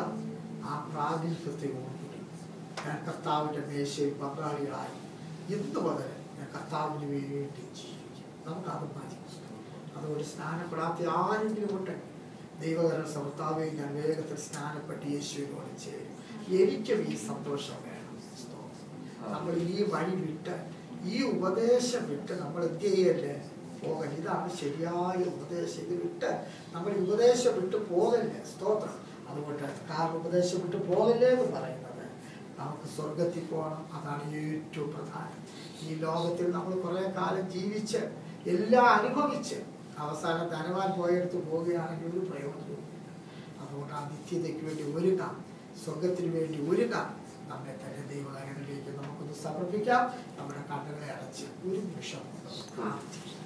ആ പ്രാഗൽഭ്യത്തെ ഓർക്കുക. ഞാൻ കർത്താവിന്റെ മേശയിൽ പങ്കാളികളായി ഇന്ന് മുതൽ ഞാൻ കർത്താവിന് വേണ്ടി ജീവിക്കും. നമുക്കത് മതി. അതുകൊണ്ട് സ്നാനപ്പെടാത്ത ആരെങ്കിലും ഉണ്ടെങ്കിൽ ദൈവകരണ സമർത്താവെ, ഞാൻ വേഗത്തിൽ സ്നാനപ്പെട്ട് യേശുവിനോട് ചേരും. എനിക്കും ഈ സന്തോഷം വേണം. നമ്മൾ ഈ വഴി വിട്ട്, ഈ ഉപദേശം വിട്ട് നമ്മൾ എന്ത് ചെയ്യല്ലേ? പോകല്ല. ഇതാണ് ശരിയായ ഉപദേശം. ഇത് വിട്ട് നമ്മൾ ഉപദേശം വിട്ട് പോകല്ലേ. സ്തോത്രം. അതുകൊണ്ട് കാരണം ഉപദേശം വിട്ട് പോകല്ലേ എന്ന് പറയുന്നത് നമുക്ക് സ്വർഗത്തിൽ പോകണം. അതാണ് ഏറ്റവും പ്രധാനം. ഈ ലോകത്തിൽ നമ്മൾ കുറേ കാലം ജീവിച്ച് എല്ലാം അനുഭവിച്ച് അവസാനം ധനവാൻ പോയെടുത്ത് പോവുകയാണെങ്കിൽ ഒരു പ്രയോജനവും. അതുകൊണ്ട് ആ നിത്യതയ്ക്ക് വേണ്ടി ഒരുങ്ങാം, സ്വർഗത്തിന് വേണ്ടി ഒരുങ്ങാം. നമ്മെ തന്നെ ദൈവകാര്യങ്ങളിലേക്ക് നമുക്കൊന്ന് സമർപ്പിക്കാം. നമ്മുടെ കണ്ണുകളെ അടച്ച് ഒരു നിമിഷം പ്രാർത്ഥിക്കാം.